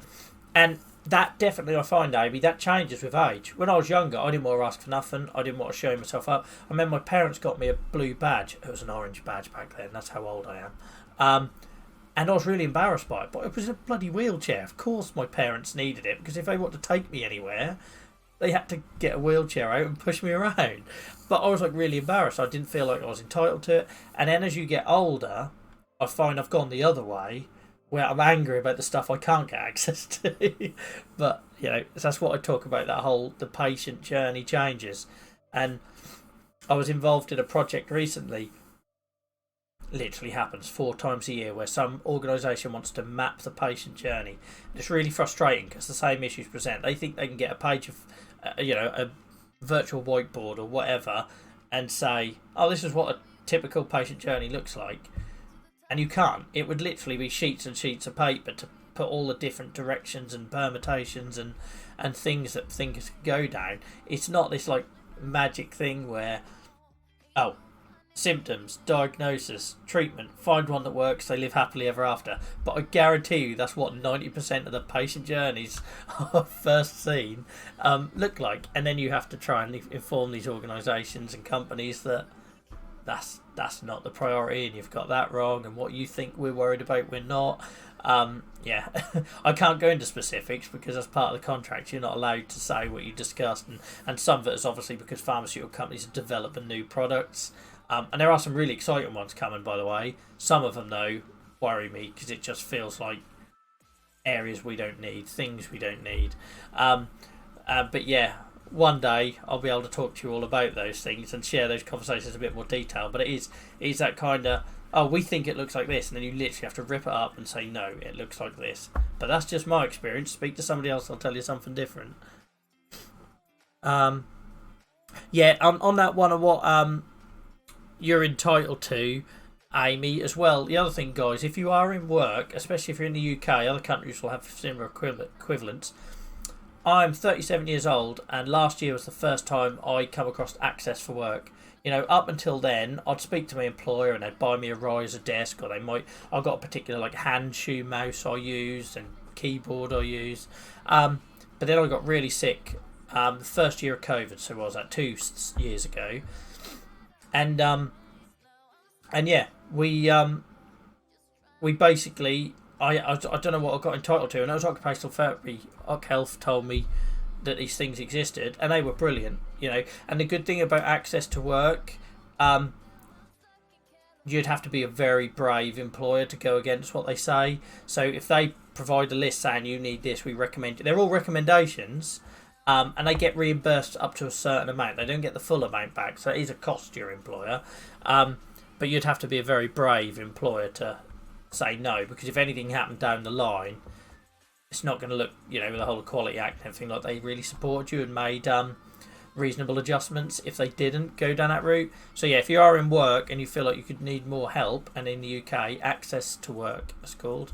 and that definitely, I find, Amy, that changes with age. When I was younger, I didn't want to ask for nothing. I didn't want to show myself up. I remember my parents got me a blue badge. It was an orange badge back then. That's how old I am. And I was really embarrassed by it. But it was a bloody wheelchair. Of course my parents needed it, because if they wanted to take me anywhere, they had to get a wheelchair out and push me around. But I was like really embarrassed. I didn't feel like I was entitled to it. And then as you get older, I find I've gone the other way, where I'm angry about the stuff I can't get access to. But, that's what I talk about, the patient journey changes. And I was involved in a project recently, literally happens 4 times a year, where some organisation wants to map the patient journey. It's really frustrating because the same issues present. They think they can get a page of, a virtual whiteboard or whatever, and say, oh, this is what a typical patient journey looks like. And you can't. It would literally be sheets and sheets of paper to put all the different directions and permutations and things that things go down. It's not this like magic thing where, oh, symptoms, diagnosis, treatment, find one that works, they live happily ever after. But I guarantee you that's what 90% of the patient journeys I've first seen look like. And then you have to try and inform these organisations and companies that that's not the priority, and you've got that wrong, and what you think we're worried about, we're not. Yeah, I can't go into specifics because as part of the contract you're not allowed to say what you discussed, and some of it is obviously because pharmaceutical companies are developing new products, and there are some really exciting ones coming, by the way. Some of them though worry me because it just feels like areas we don't need, things we don't need. But yeah, one day I'll be able to talk to you all about those things and share those conversations in a bit more detail. But it is that kind of, oh, we think it looks like this, and then you literally have to rip it up and say, no, it looks like this. But that's just my experience. Speak to somebody else, they'll tell you something different. Yeah, on that one of what you're entitled to, Amy, as well. The other thing, guys, if you are in work, especially if you're in the UK, other countries will have similar equivalents. I'm 37 years old, and last year was the first time I come across access for work. Up until then, I'd speak to my employer and they'd buy me a riser desk, or I've got a particular like hand shoe mouse I use and keyboard I use. But then I got really sick the first year of COVID, so what was that, 2 years ago? And yeah, we we basically, I don't know what I got entitled to, and it was occupational therapy. Oc Health told me that these things existed, and they were brilliant, And the good thing about access to work, you'd have to be a very brave employer to go against what they say. So if they provide a list saying you need this, we recommend it. They're all recommendations, and they get reimbursed up to a certain amount. They don't get the full amount back, so it is a cost to your employer. But you'd have to be a very brave employer to say no, because if anything happened down the line, it's not going to look, with the whole Equality Act and everything, like they really supported you and made reasonable adjustments if they didn't go down that route. So yeah, if you are in work and you feel like you could need more help, and in the UK, access to work is called,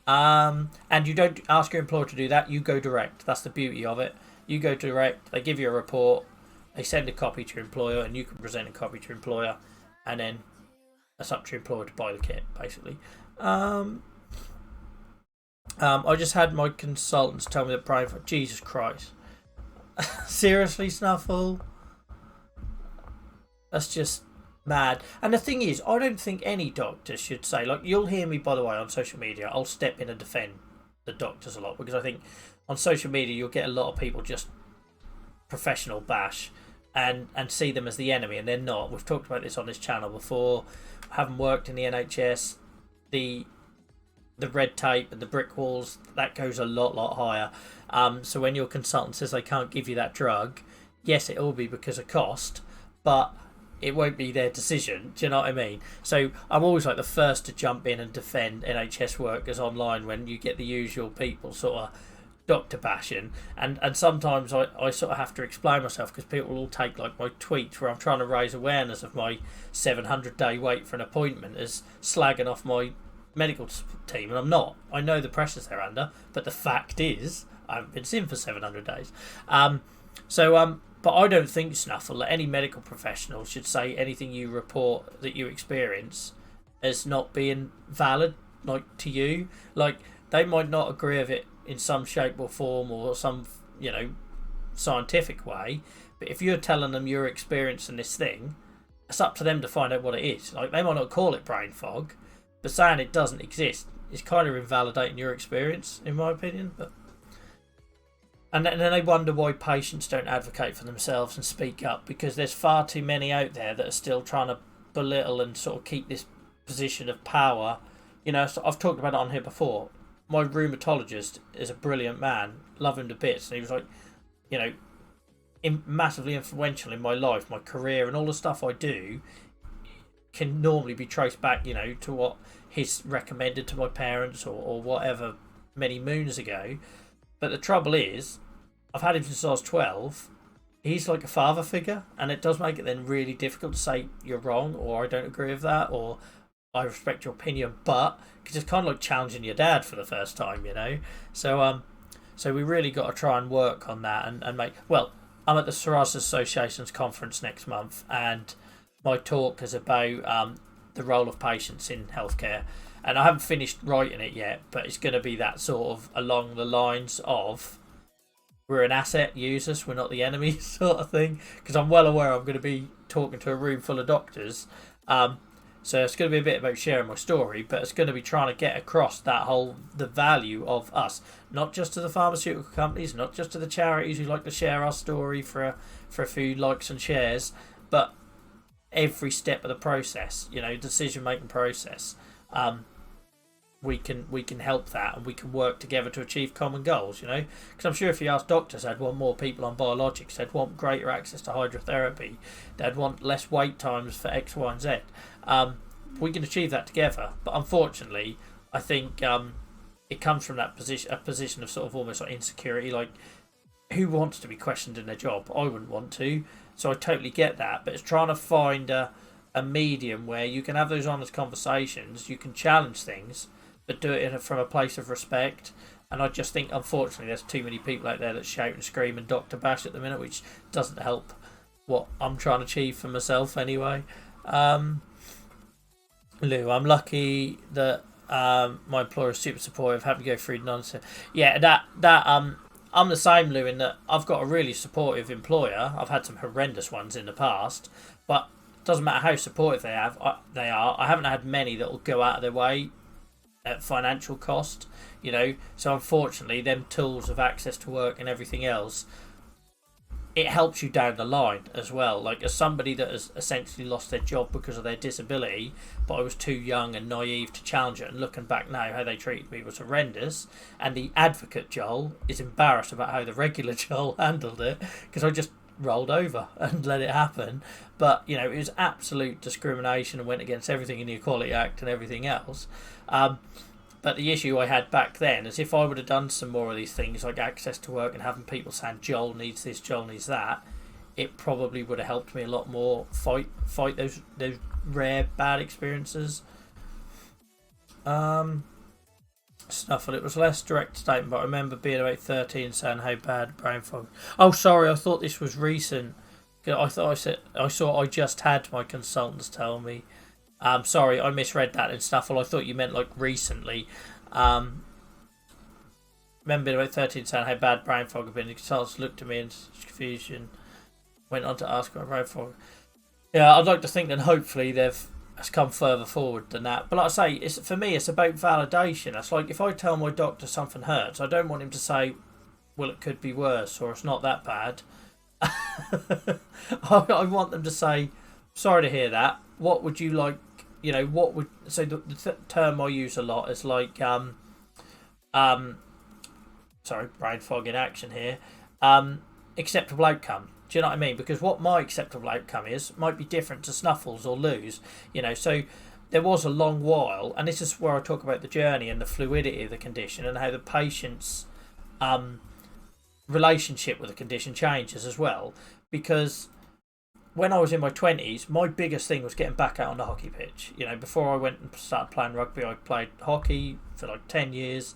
and you don't ask your employer to do that, you go direct. That's the beauty of it. You go direct, they give you a report, they send a copy to your employer, and you can present a copy to your employer, and then it's up to your employer to buy the kit, basically. I just had my consultants tell me that brain fog. Jesus Christ. Seriously, Snuffle? That's just mad. And the thing is, I don't think any doctor should say, like, you'll hear me, by the way, on social media, I'll step in and defend the doctors a lot, because I think on social media you'll get a lot of people just professional bash and see them as the enemy, and they're not. We've talked about this on this channel before. Having worked in the NHS, the red tape and the brick walls, that goes a lot higher. So when your consultant says they can't give you that drug, yes, it will be because of cost, but it won't be their decision. Do you know what I mean? So I'm always like the first to jump in and defend NHS workers online when you get the usual people sort of doctor bashing, and sometimes I sort of have to explain myself, because people will take like my tweets where I'm trying to raise awareness of my 700-day wait for an appointment as slagging off my medical team, and I'm not. I know the pressures they're under, but the fact is I haven't been seen for 700 days. But I don't think, Snuffle, that any medical professional should say anything you report that you experience as not being valid, like, to you. Like, they might not agree with it in some shape or form or some, scientific way, but if you're telling them you're experiencing this thing, it's up to them to find out what it is. Like, they might not call it brain fog, but saying it doesn't exist is kind of invalidating your experience, in my opinion. And then they wonder why patients don't advocate for themselves and speak up, because there's far too many out there that are still trying to belittle and sort of keep this position of power. So I've talked about it on here before. My rheumatologist is a brilliant man, love him to bits, and he was like, massively influential in my life, my career, and all the stuff I do can normally be traced back, to what he's recommended to my parents or whatever many moons ago. But the trouble is, I've had him since I was 12. He's like a father figure, and it does make it then really difficult to say you're wrong, or I don't agree with that, or I respect your opinion, but because it's kind of like challenging your dad for the first time, So we really got to try and work on that and make. Well, I'm at the Psoriasis Association's conference next month, and my talk is about the role of patients in healthcare, and I haven't finished writing it yet, but it's going to be that sort of along the lines of we're an asset, use us, we're not the enemy sort of thing, because I'm well aware I'm going to be talking to a room full of doctors. So it's going to be a bit about sharing my story, but it's going to be trying to get across the value of us, not just to the pharmaceutical companies, not just to the charities who like to share our story for a few likes and shares, but every step of the process, decision-making process. We can help that, and we can work together to achieve common goals, because I'm sure if you ask doctors, they'd want more people on biologics, they'd want greater access to hydrotherapy, they'd want less wait times for X, Y and Z. We can achieve that together, but unfortunately I think it comes from that position, a position of sort of almost like insecurity. Like, who wants to be questioned in their job? I wouldn't want to, so I totally get that, but it's trying to find a medium where you can have those honest conversations, you can challenge things, but do it from a place of respect. And I just think, unfortunately, there's too many people out there that shout and scream and doctor bash at the minute, which doesn't help what I'm trying to achieve for myself anyway. Lou, I'm lucky that my employer is super supportive, happy to go through nonsense. Yeah, I'm the same, Lou, in that I've got a really supportive employer. I've had some horrendous ones in the past, but it doesn't matter how supportive they are. I haven't had many that will go out of their way at financial cost, you know. So unfortunately, them tools of access to work and everything else, it helps you down the line as well. Like, as somebody that has essentially lost their job because of their disability, but I was too young and naive to challenge it, and looking back now, how they treated me was horrendous. And the advocate Joel is embarrassed about how the regular Joel handled it, because I just rolled over and let it happen. But, you know, it was absolute discrimination and went against everything in the Equality Act and everything else. But the issue I had back then is, if I would have done some more of these things, like access to work and having people saying Joel needs this, Joel needs that, it probably would have helped me a lot more fight those rare bad experiences. Snuffle. It was less direct statement, but I remember being about 13 saying how bad brain fog. Oh, sorry, I thought this was recent. I just had my consultants tell me. Sorry, I misread that in Snuffle. I thought you meant like recently. Remember about 13 saying how bad brain fog had been. The consultants looked at me in confusion. Went on to ask about brain fog. Yeah, I'd like to think that hopefully they've come further forward than that. But like I say, for me, it's about validation. It's like, if I tell my doctor something hurts, I don't want him to say, well, it could be worse, or it's not that bad. I want them to say, sorry to hear that. What would you like? You know, what would... So the term I use a lot is like, sorry, brain fog in action here. Acceptable outcome. Do you know what I mean? Because what my acceptable outcome is might be different to Snuffles or Lou's. You know, so there was a long while, and this is where I talk about the journey and the fluidity of the condition, and how the patient's relationship with the condition changes as well. Because when I was in my 20s, my biggest thing was getting back out on the hockey pitch. You know, before I went and started playing rugby, I played hockey for like 10 years.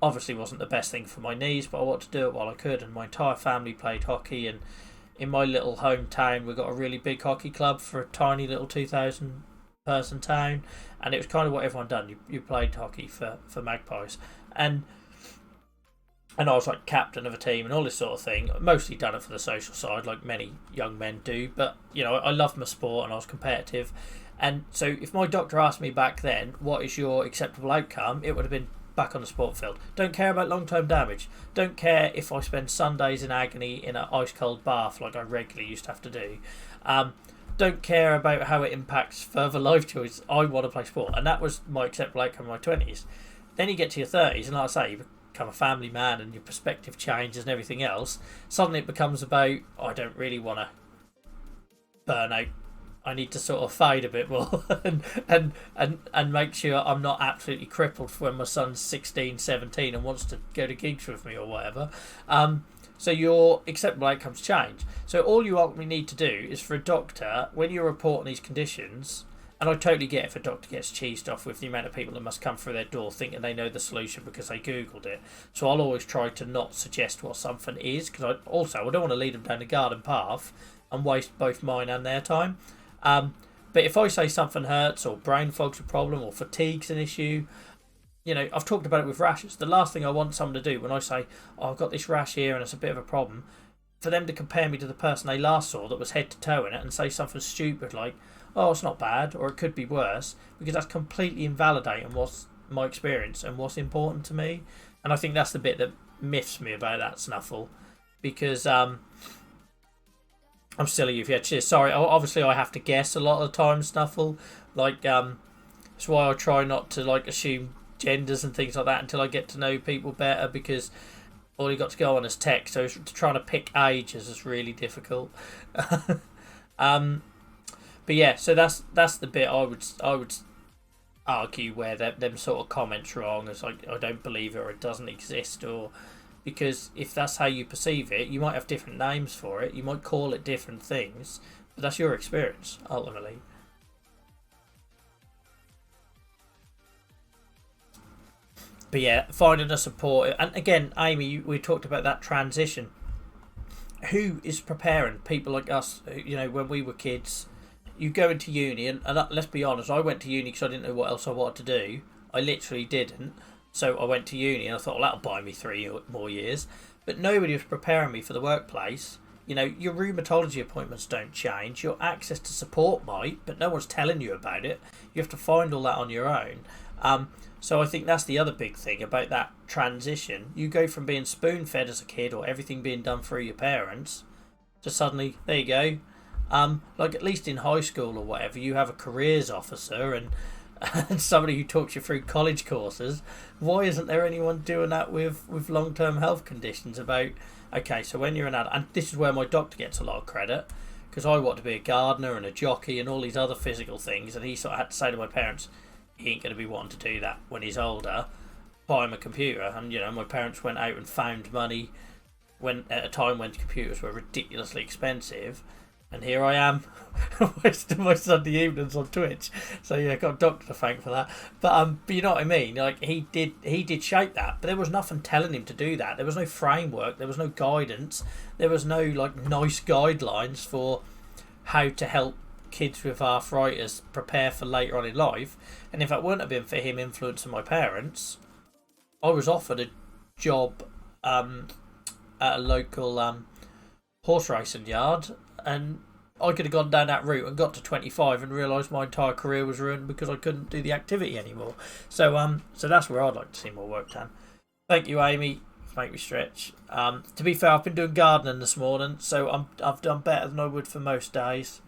Obviously wasn't the best thing for my knees, but I wanted to do it while I could, and my entire family played hockey. And in my little hometown, we got a really big hockey club for a tiny little 2,000 person town, and it was kind of what everyone done. You played hockey for Magpies, and I was like captain of a team and all this sort of thing. Mostly done it for the social side, like many young men do. But you know, I loved my sport and I was competitive. And so, if my doctor asked me back then, "What is your acceptable outcome?" it would have been back on the sport field. Don't care about long-term damage. Don't care if I spend Sundays in agony in an ice-cold bath like I regularly used to have to do. Don't care about how it impacts further life choices. I want to play sport, and that was my acceptable outcome in my 20s. Then you get to your 30s, and like I say, you become a family man, and your perspective changes and everything else. Suddenly, it becomes about, I don't really want to burn out. I need to sort of fade a bit more and make sure I'm not absolutely crippled for when my son's 16, 17 and wants to go to gigs with me or whatever. So your acceptable outcomes change. So all you ultimately need to do is for a doctor, when you're reporting these conditions, and I totally get if a doctor gets cheesed off with the amount of people that must come through their door thinking they know the solution because they Googled it. So I'll always try to not suggest what something is, because I don't want to lead them down the garden path and waste both mine and their time. But if I say something hurts, or brain fog's a problem, or fatigue's an issue, you know, I've talked about it with rashes. The last thing I want someone to do when I say, oh, I've got this rash here and it's a bit of a problem, for them to compare me to the person they last saw that was head to toe in it and say something stupid like, oh, it's not bad, or it could be worse, because that's completely invalidating what's my experience and what's important to me. And I think that's the bit that miffs me about that Snuffle, because I'm silly if you had cheers. Sorry, obviously I have to guess a lot of the time, Snuffle. Like, that's why I try not to like assume genders and things like that until I get to know people better, because all you got to go on is text. So trying to pick ages is really difficult. But yeah, so that's the bit I would argue where them sort of comments wrong. It's like, I don't believe it, or it doesn't exist, or... Because if that's how you perceive it, you might have different names for it. You might call it different things, but that's your experience, ultimately. But yeah, finding a support. And again, Amy, we talked about that transition. Who is preparing people like us, you know, when we were kids? You go into uni, and let's be honest, I went to uni because I didn't know what else I wanted to do. I literally didn't. So I went to uni and I thought, well, that'll buy me 3 more years. But nobody was preparing me for the workplace. You know, your rheumatology appointments don't change. Your access to support might, but no one's telling you about it. You have to find all that on your own. So I think that's the other big thing about that transition. You go from being spoon fed as a kid or everything being done through your parents to suddenly, there you go. Like at least in high school or whatever, you have a careers officer and somebody who talks you through college courses. Why isn't there anyone doing that with long-term health conditions about, okay, so when you're an adult, and this is where my doctor gets a lot of credit, because I want to be a gardener and a jockey and all these other physical things, and he sort of had to say to my parents, he ain't going to be wanting to do that when he's older, buy him a computer. And, my parents went out and found money when at a time when computers were ridiculously expensive. And here I am, wasting my Sunday evenings on Twitch. So yeah, got a doctor to thank for that. But you know what I mean? Like he did shape that, but there was nothing telling him to do that. There was no framework. There was no guidance. There was no nice guidelines for how to help kids with arthritis prepare for later on in life. And if it wouldn't have been for him influencing my parents, I was offered a job at a local horse racing yard. And I could have gone down that route and got to 25 and realised my entire career was ruined because I couldn't do the activity anymore. So that's where I'd like to see more work done. Thank you, Amy. Make me stretch. To be fair, I've been doing gardening this morning, so I've done better than I would for most days.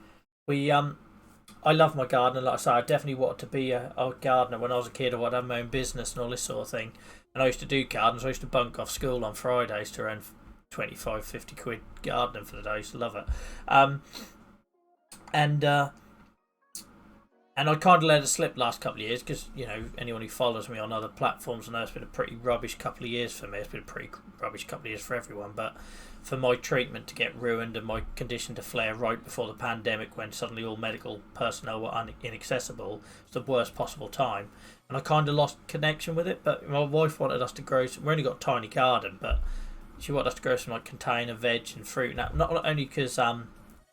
I love my gardening. Like I say, I definitely wanted to be a gardener when I was a kid. I wanted to have my own business and all this sort of thing. And I used to do gardens. I used to bunk off school on Fridays to earn 25, 50 quid gardening for the day. I used to love it. And I kind of let it slip last couple of years because, anyone who follows me on other platforms knows it's been a pretty rubbish couple of years for me. It's been a pretty rubbish couple of years for everyone. But for my treatment to get ruined and my condition to flare right before the pandemic when suddenly all medical personnel were inaccessible, it's the worst possible time. And I kind of lost connection with it. But my wife wanted us to grow some... We've only got a tiny garden, but she wanted us to grow some container veg and fruit. Now, not only because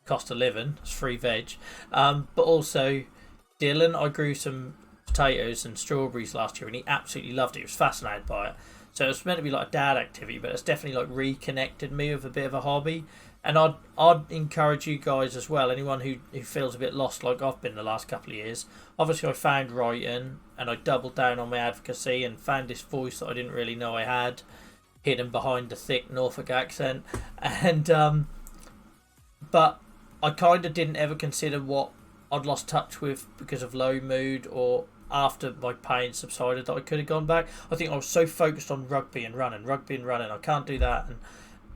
cost of living, it's free veg, but also Dylan, I grew some potatoes and strawberries last year and he absolutely loved it. He was fascinated by it. So it's meant to be like a dad activity, but it's definitely reconnected me with a bit of a hobby. And I'd encourage you guys as well, anyone who feels a bit lost like I've been the last couple of years. Obviously I found writing and I doubled down on my advocacy and found this voice that I didn't really know I had, hidden behind the thick Norfolk accent. And but I kind of didn't ever consider what I'd lost touch with because of low mood or after my pain subsided that I could have gone back. I think I was so focused on rugby and running. I can't do that, and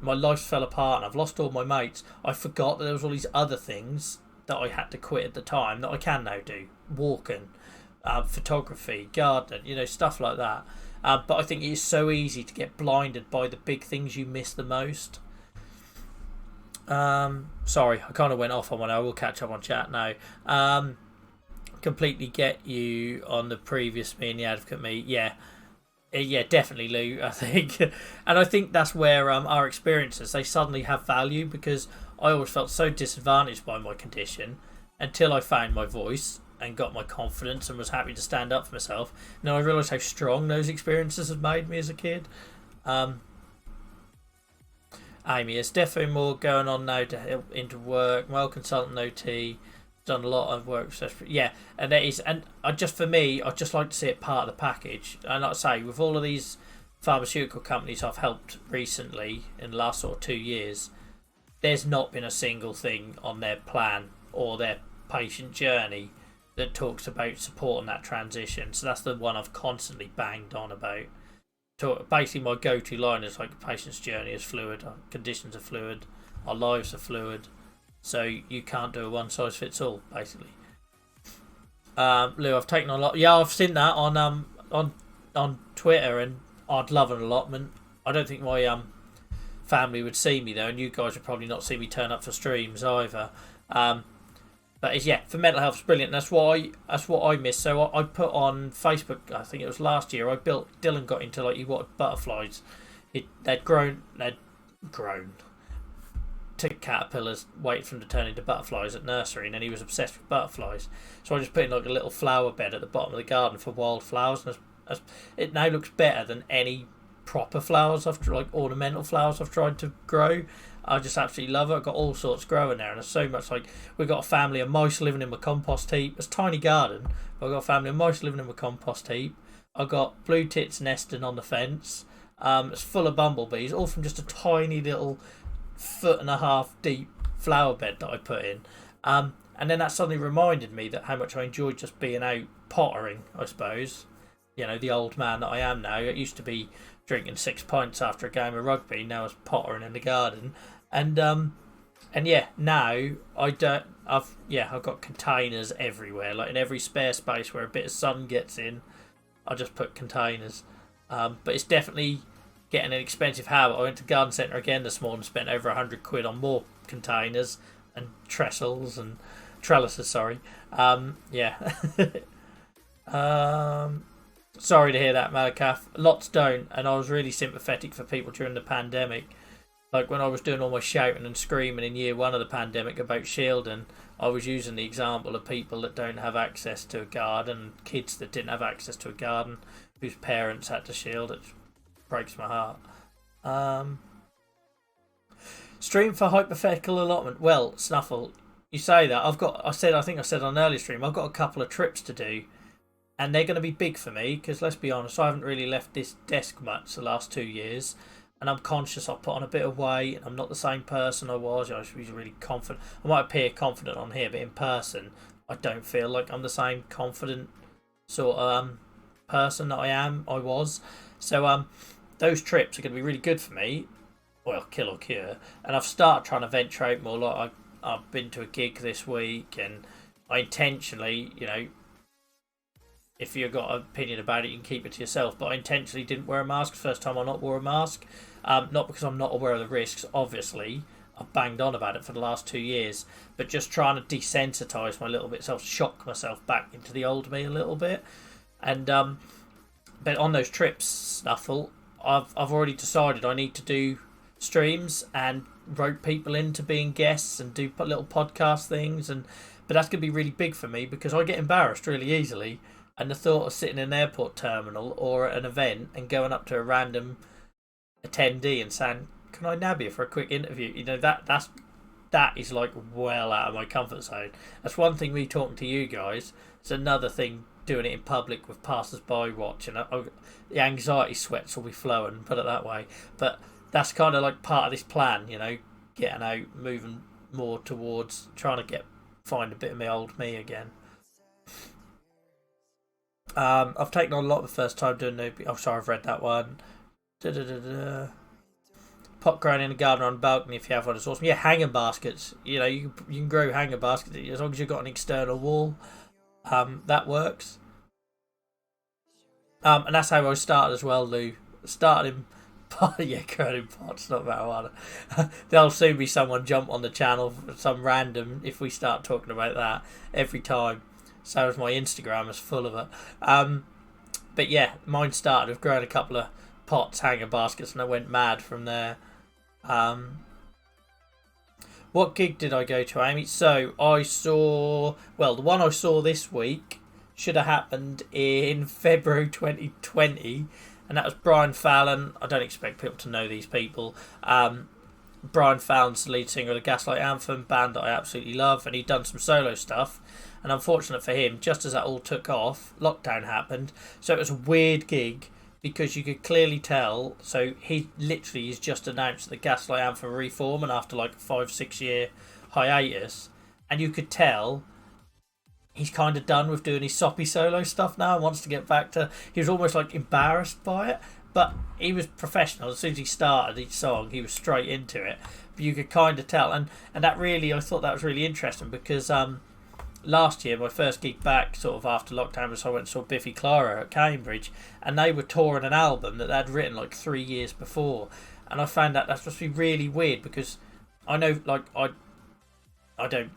my life fell apart and I've lost all my mates. I forgot that there was all these other things that I had to quit at the time that I can now do. Walking, photography, gardening, stuff like that. But I think it's so easy to get blinded by the big things you miss the most. Sorry, I kind of went off on one. I will catch up on chat now. Completely get you on the previous me and the advocate me. Yeah, definitely, Lou. I think, and I think that's where our experiences, they suddenly have value, because I always felt so disadvantaged by my condition until I found my voice and got my confidence and was happy to stand up for myself. Now I realised how strong those experiences had made me as a kid. Amy, there's definitely more going on now to help into work. Well, consultant OT, done a lot of work. Yeah, and that is, and for me, I just like to see it part of the package. And like I say, with all of these pharmaceutical companies I've helped recently in the last sort of 2 years, there's not been a single thing on their plan or their patient journey that talks about supporting that transition. So that's the one I've constantly banged on about. So basically my go-to line is the patient's journey is fluid, our conditions are fluid, our lives are fluid, so you can't do a one-size-fits-all, basically. Lou, I've taken on a lot. Yeah, I've seen that on Twitter, and I'd love an allotment. I don't think my family would see me though, and you guys would probably not see me turn up for streams either. But for mental health, it's brilliant. That's what I miss. So I put on Facebook, I think it was last year, Dylan got into he wanted butterflies. They'd grown to caterpillars, waiting for them to turn into butterflies at nursery, and then he was obsessed with butterflies. So I just put in a little flower bed at the bottom of the garden for wildflowers, and it now looks better than any proper flowers ornamental flowers I've tried to grow. I just absolutely love it. I've got all sorts growing there, and there's so much. We've got a family of mice living in my compost heap. It's a tiny garden, but I've got a family of mice living in my compost heap. I got blue tits nesting on the fence. It's full of bumblebees, all from just a tiny little 1.5 foot deep flower bed that I put in. And then that suddenly reminded me that how much I enjoyed just being out pottering, I suppose. You know, the old man that I am now. It used to be drinking 6 pints after a game of rugby. Now it's pottering in the garden. And yeah, now I don't. I've got containers everywhere. Like in every spare space where a bit of sun gets in, I just put containers. But it's definitely getting an expensive habit. I went to garden centre again this morning, spent over £100 on more containers and trestles and trellises. Sorry. Yeah. Sorry to hear that, Malakath. Lots don't, and I was really sympathetic for people during the pandemic. Like when I was doing all my shouting and screaming in year 1 of the pandemic about shielding, I was using the example of people that don't have access to a garden, kids that didn't have access to a garden, whose parents had to shield. It breaks my heart. Stream for hypothetical allotment. Well, Snuffle, you say that. I think I said on an earlier stream, I've got a couple of trips to do, and they're going to be big for me because let's be honest, I haven't really left this desk much the last 2 years. And I'm conscious I've put on a bit of weight. I'm not the same person I was. I was really confident. I might appear confident on here, but in person, I don't feel like I'm the same confident sort of person that I was. So those trips are going to be really good for me. Well, kill or cure. And I've started trying to venture out more. Like I've been to a gig this week, and I intentionally, you know, if you've got an opinion about it, you can keep it to yourself. But I intentionally didn't wear a mask. First time I not wore a mask. Not because I'm not aware of the risks, obviously. I've banged on about it for the last 2 years. But just trying to desensitise my little bit self, shock myself back into the old me a little bit. And but on those trips, Snuffle, I've already decided I need to do streams and rope people into being guests and do little podcast things. But that's going to be really big for me because I get embarrassed really easily. And the thought of sitting in an airport terminal or at an event and going up to a random attendee and saying, "Can I nab you for a quick interview?" You know, that is like well out of my comfort zone. That's one thing me talking to you guys. It's another thing doing it in public with passers-by watching. The anxiety sweats will be flowing, put it that way. But that's kind of like part of this plan, you know, getting out, moving more towards trying to find a bit of my old me again. I've taken on a lot the first time doing no. Oh, sorry, I've read that one. Pot growing in a garden on a balcony if you have one is awesome. Yeah, hanger baskets. You know, you can grow hanger baskets as long as you've got an external wall. That works. And that's how I started as well, Lou. Started in pot. Yeah, growing pots, not marijuana. There'll soon be someone jump on the channel, some random, if we start talking about that every time. So is my Instagram is full of it. But yeah, mine started with growing a couple of pots, hanger baskets, and I went mad from there. What gig did I go to, Amy? So I saw, well, the one I saw this week should have happened in February 2020, and that was Brian Fallon. I don't expect people to know these people. Brian Fallon's the lead singer of the Gaslight Anthem band that I absolutely love, and he'd done some solo stuff. And unfortunate for him, just as that all took off, lockdown happened. So it was a weird gig because you could clearly tell. So he literally has just announced the Gaslight Anthem reforming after like a 5-6 year hiatus. And you could tell he's kind of done with doing his soppy solo stuff now and wants to get back to... He was almost like embarrassed by it. But he was professional. As soon as he started each song, he was straight into it. But you could kind of tell. And that really, I thought that was really interesting because... last year, my first gig back, sort of after lockdown, was I went and saw Biffy Clyro at Cambridge, and they were touring an album that they'd written like 3 years before, and I found that's supposed to be really weird because I know, like, I don't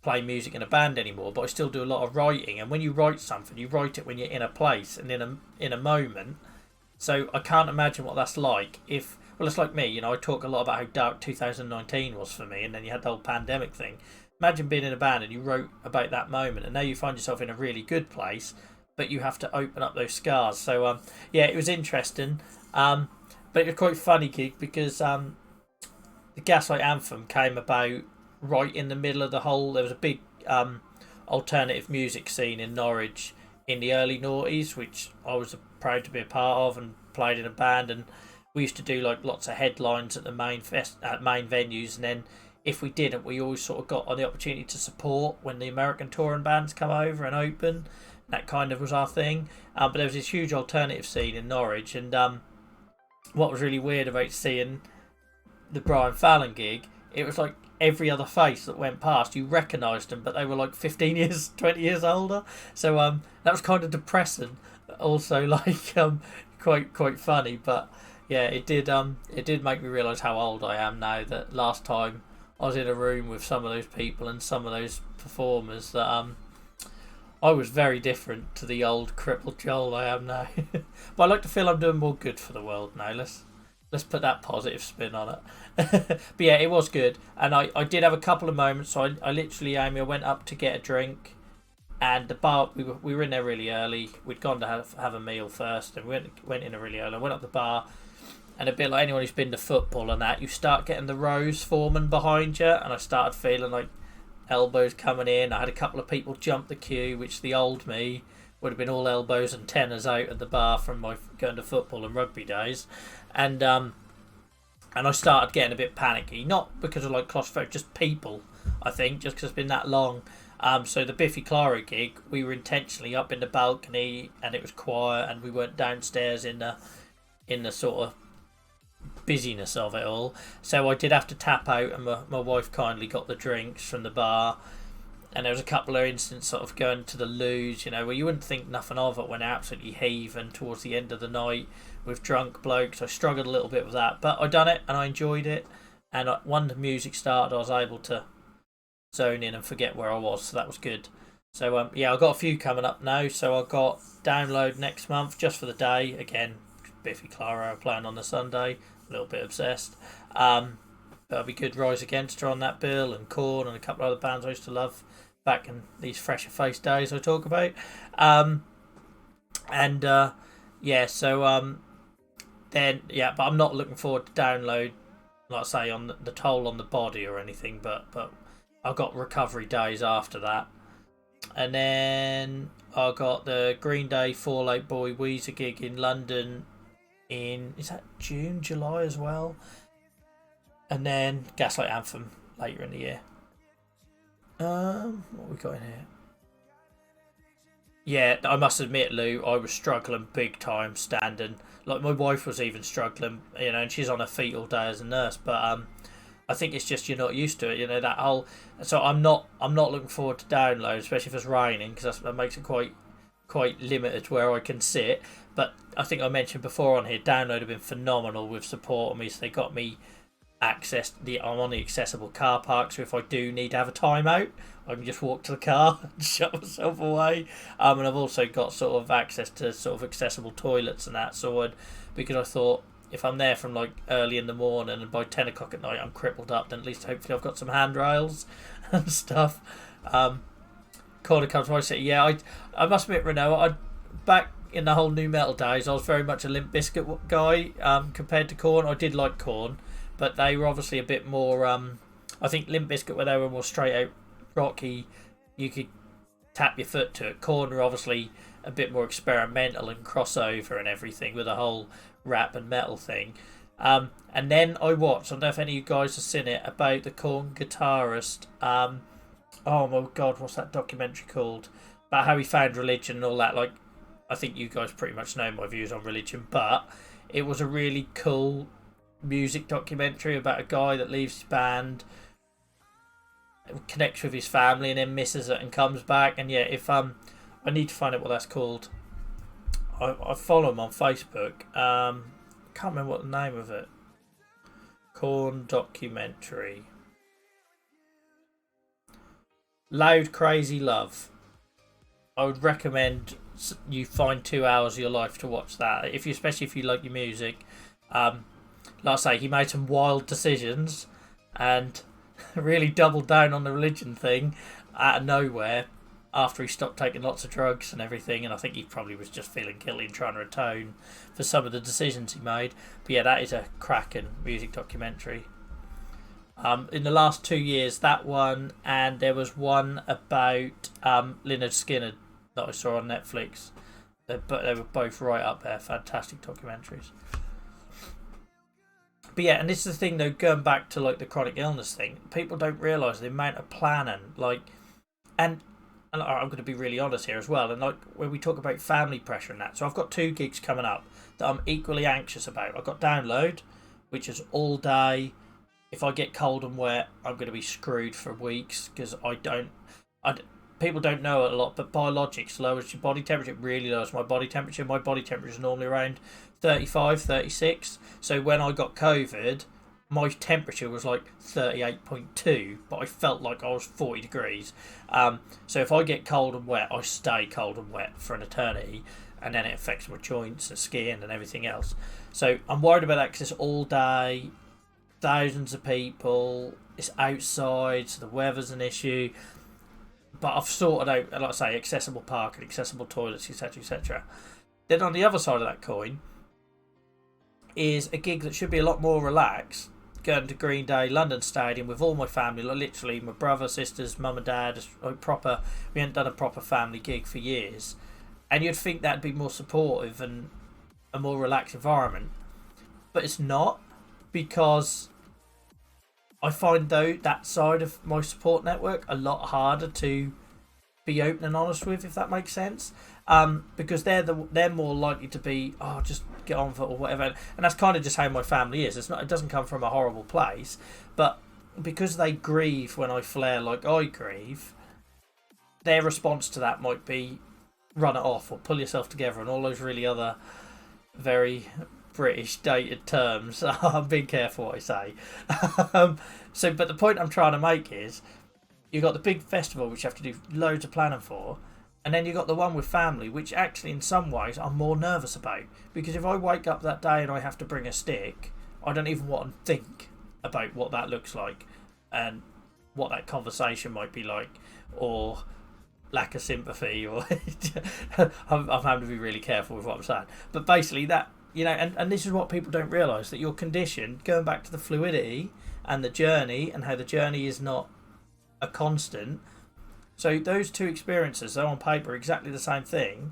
play music in a band anymore, but I still do a lot of writing, and when you write something, you write it when you're in a place and in a moment. So I can't imagine what that's like if... Well, it's like me, you know, I talk a lot about how dark 2019 was for me, and then you had the whole pandemic thing. Imagine being in a band and you wrote about that moment, and now you find yourself in a really good place, but you have to open up those scars. So, yeah, it was interesting. But it was quite a funny gig because the Gaslight Anthem came about right in the middle of the whole... There was a big alternative music scene in Norwich in the early noughties, which I was proud to be a part of and played in a band. And we used to do like lots of headlines at the main venues, and then if we didn't, we always sort of got on the opportunity to support when the American touring bands come over and open. That kind of was our thing. But there was this huge alternative scene in Norwich, and what was really weird about seeing the Brian Fallon gig, it was like every other face that went past, you recognised them, but they were like 15 years, 20 years older. So that was kind of depressing. Also, like quite funny, but yeah, it did make me realise how old I am now. That last time I was in a room with some of those people and some of those performers, that I was very different to the old crippled Joel I am now. But I like to feel I'm doing more good for the world now. Let's put that positive spin on it. But yeah, it was good, and I did have a couple of moments. So I literally, Amy, I went up to get a drink, and the bar, we were in there really early. We'd gone to have a meal first, and we went in there really early. I went up the bar, and a bit like anyone who's been to football and that, you start getting the rows forming behind you, and I started feeling like elbows coming in. I had a couple of people jump the queue, which the old me would have been all elbows and tenors out at the bar from my going to football and rugby days, and I started getting a bit panicky, not because of like claustrophobia, just people. I think just because it's been that long. So the Biffy Clyro gig, we were intentionally up in the balcony, and it was quiet, and we weren't downstairs in the sort of busyness of it all. So I did have to tap out, and my wife kindly got the drinks from the bar. And there was a couple of instances sort of going to the loos, where you wouldn't think nothing of it when they're absolutely heaving towards the end of the night with drunk blokes. I struggled a little bit with that, but I done it and I enjoyed it. And when the music started, I was able to zone in and forget where I was, so that was good. So yeah, I've got a few coming up now. So I've got Download next month just for the day. Again, Biffy Clyro playing on the Sunday. A little bit obsessed. That'll be good. Rise Against Her on that bill, and Korn, and a couple of other bands I used to love back in these fresher face days I talk about. Then but I'm not looking forward to Download, like I say, on the toll on the body or anything, but I've got recovery days after that. And then I got the Green Day Fall Out Boy Weezer gig in London is that June, July as well? And then Gaslight Anthem later in the year. What we got in here? Yeah, I must admit, Lou, I was struggling big time standing. Like my wife was even struggling, and she's on her feet all day as a nurse. But I think it's just you're not used to it, that whole. So I'm not looking forward to Download, especially if it's raining, because that makes it quite limited where I can sit. But I think I mentioned before on here, Download have been phenomenal with supporting me. So they got me access. I'm on the accessible car park, so if I do need to have a timeout, I can just walk to the car and shut myself away. And I've also got sort of access to sort of accessible toilets and that sort, because I thought if I'm there from like early in the morning and by 10 o'clock at night I'm crippled up, then at least hopefully I've got some handrails and stuff. Corner comes to my city. Yeah, I must admit, Renault, back in the whole new metal days, I was very much a Limp Bizkit guy compared to Korn. I did like Korn, but they were obviously a bit more. I think Limp Bizkit, where they were more straight out rocky, you could tap your foot to it. Korn were obviously a bit more experimental and crossover and everything with the whole rap and metal thing. And then I watched, I don't know if any of you guys have seen it, about the Korn guitarist. Oh my god, what's that documentary called? About how he found religion and all that. Like, I think you guys pretty much know my views on religion, but it was a really cool music documentary about a guy that leaves his band, connects with his family, and then misses it and comes back. And yeah, if I need to find out what that's called. I follow him on Facebook. Can't remember what the name of it. Korn documentary. Loud Crazy Love. I would recommend you find 2 hours of your life to watch that, especially if you like your music. Like I say, he made some wild decisions and really doubled down on the religion thing out of nowhere after he stopped taking lots of drugs and everything, and I think he probably was just feeling guilty and trying to atone for some of the decisions he made. But yeah, that is a cracking music documentary. In the last 2 years, that one, and there was one about Lynyrd Skynyrd that I saw on Netflix. But they were both right up there. Fantastic documentaries. But yeah, and this is the thing though, going back to like the chronic illness thing, people don't realise the amount of planning, like, and I'm going to be really honest here as well, and like when we talk about family pressure and that, so I've got 2 gigs coming up that I'm equally anxious about. I've got Download, which is all day. If I get cold and wet, I'm going to be screwed for weeks because people don't know it a lot, but biologics lowers your body temperature. It really lowers my body temperature. My body temperature is normally around 35, 36. So when I got COVID, my temperature was like 38.2, but I felt like I was 40 degrees. So if I get cold and wet, I stay cold and wet for an eternity, and then it affects my joints and skin and everything else. So I'm worried about that because it's all day, thousands of people, it's outside, so the weather's an issue. But I've sorted out, like I say, accessible parking, accessible toilets, etc., etc. Then on the other side of that coin is a gig that should be a lot more relaxed, going to Green Day London Stadium with all my family, like literally my brother, sisters, mum and dad. Proper. We hadn't done a proper family gig for years, and you'd think that'd be more supportive and a more relaxed environment, but it's not, because I find though that side of my support network a lot harder to be open and honest with, if that makes sense. Because they're more likely to be, oh, just get on with it or whatever, and that's kind of just how my family is. It doesn't come from a horrible place, but because they grieve when I flare like I grieve, their response to that might be run it off or pull yourself together and all those really other very British dated terms. I'm being careful what I say. But the point I'm trying to make is, you've got the big festival which you have to do loads of planning for, and then you've got the one with family, which actually in some ways I'm more nervous about, because if I wake up that day and I have to bring a stick, I don't even want to think about what that looks like and what that conversation might be like, or lack of sympathy, or I'm having to be really careful with what I'm saying, but basically that, you know, and this is what people don't realise, that your condition, going back to the fluidity and the journey, and how the journey is not a constant. So those 2 experiences, though on paper exactly the same thing,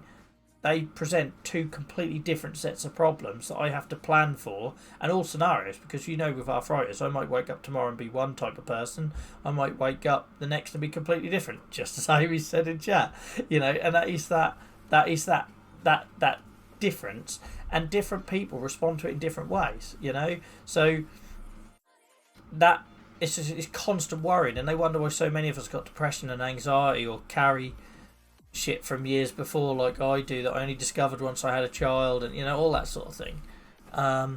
they present 2 completely different sets of problems that I have to plan for, and all scenarios, because you know with arthritis I might wake up tomorrow and be one type of person, I might wake up the next and be completely different, just as Amy said in chat, you know, and that is that difference, and different people respond to it in different ways, you know. So that it's constant worrying, and they wonder why so many of us got depression and anxiety, or carry shit from years before like I do, that I only discovered once I had a child, and you know, all that sort of thing. I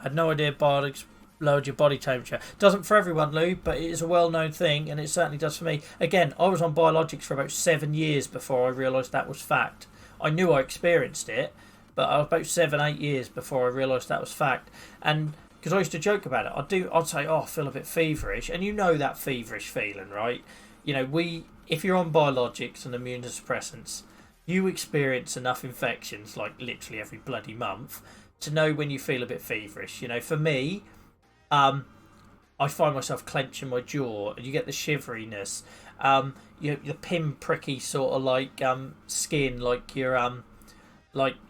had no idea biologics lowered your body temperature. Doesn't for everyone, Lou, but it is a well-known thing, and it certainly does for me. Again, I was on biologics for about 7 years before I realised that was fact. I knew I experienced it, but I was about 7-8 years before I realised that was fact. And because I used to joke about it, I'd say, oh, I feel a bit feverish, and you know that feverish feeling, right? You know, if you're on biologics and immunosuppressants, you experience enough infections, like literally every bloody month, to know when you feel a bit feverish. You know, for me, I find myself clenching my jaw, and you get the shiveriness, the pin pricky sort of like skin, like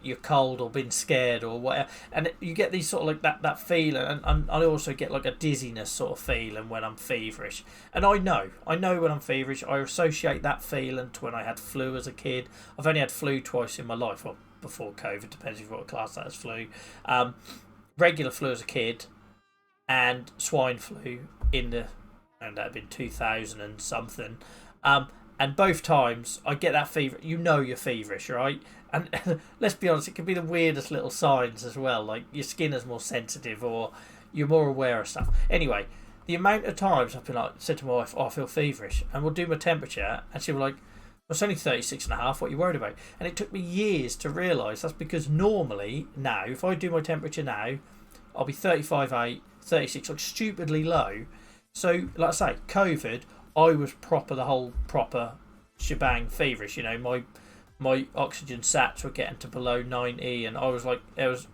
you're cold or been scared or whatever, and you get these sort of like that feeling, and I also get like a dizziness sort of feeling when I'm feverish, and I know when I'm feverish. I associate that feeling to when I had flu as a kid. I've only had flu twice in my life, well, before COVID, depends if you want to class that as flu. Regular flu as a kid, and swine flu and that had been 2000 and something, and both times I get that fever. You know you're feverish, right? And let's be honest, it can be the weirdest little signs as well, like your skin is more sensitive, or you're more aware of stuff. Anyway, the amount of times I've been like, said to my wife, oh, I feel feverish, and we'll do my temperature, and she'll be like, well, it's only 36.5, what are you worried about? And it took me years to realise that's because normally now, if I do my temperature now, I'll be 35.8, 36, like stupidly low. So, like I say, COVID, I was the whole proper shebang feverish. You know, my oxygen sats were getting to below 90, and I was like,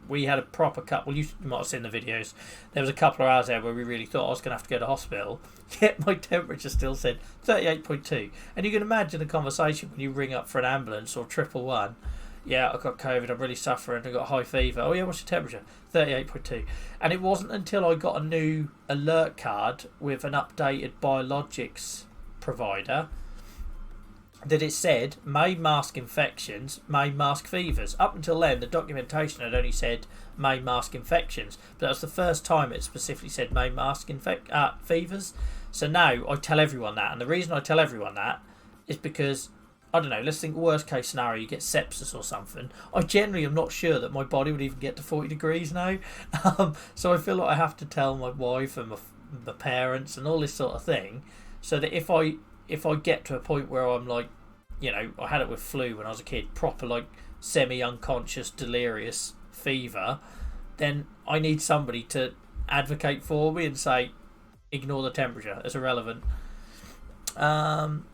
we had a proper cut. Well, you might have seen the videos. There was a couple of hours there where we really thought I was going to have to go to hospital. Yet my temperature still said 38.2. And you can imagine the conversation when you ring up for an ambulance or 111. Yeah, I got COVID, I'm really suffering, I got high fever. Oh yeah, what's your temperature? 38.2. And it wasn't until I got a new alert card with an updated biologics provider that it said may mask infections, may mask fevers. Up until then, the documentation had only said may mask infections, but that was the first time it specifically said may mask fevers. So now I tell everyone that, and the reason I tell everyone that is because, I don't know, let's think worst case scenario, you get sepsis or something. I generally am not sure that my body would even get to 40 degrees now. So I feel like I have to tell my wife and my parents and all this sort of thing, so that if I get to a point where I'm like, you know, I had it with flu when I was a kid, proper like semi-unconscious, delirious fever, then I need somebody to advocate for me and say, ignore the temperature, it's irrelevant. I'm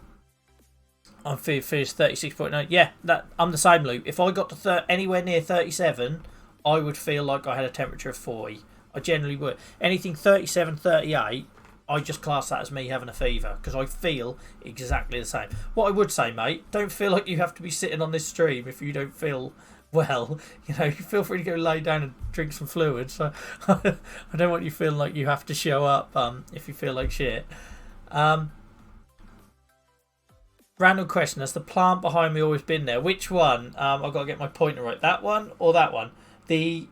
finished 36.9. Yeah, I'm the same, Luke. If I got to anywhere near 37, I would feel like I had a temperature of 40. I generally would. Anything 37, 38, I just class that as me having a fever, because I feel exactly the same. What I would say, mate, don't feel like you have to be sitting on this stream if you don't feel well. You know, feel free to go lay down and drink some fluids. So I don't want you feeling like you have to show up if you feel like shit. Random question: has the plant behind me always been there? Which one? I've got to get my pointer right. That one or that one? The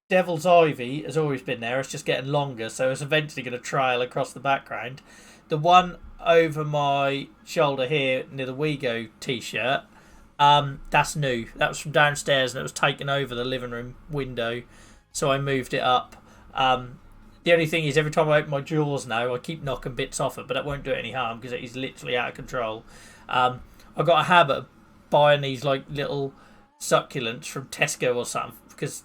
Devil's Ivy has always been there. It's just getting longer, so it's eventually going to trail across the background. The one over my shoulder here near the WeGo t-shirt, that's new. That was from downstairs and it was taken over the living room window, so I moved it up. The only thing is, every time I open my drawers now, I keep knocking bits off it, but that won't do it any harm because it is literally out of control. I've got a habit of buying these like little succulents from Tesco or something because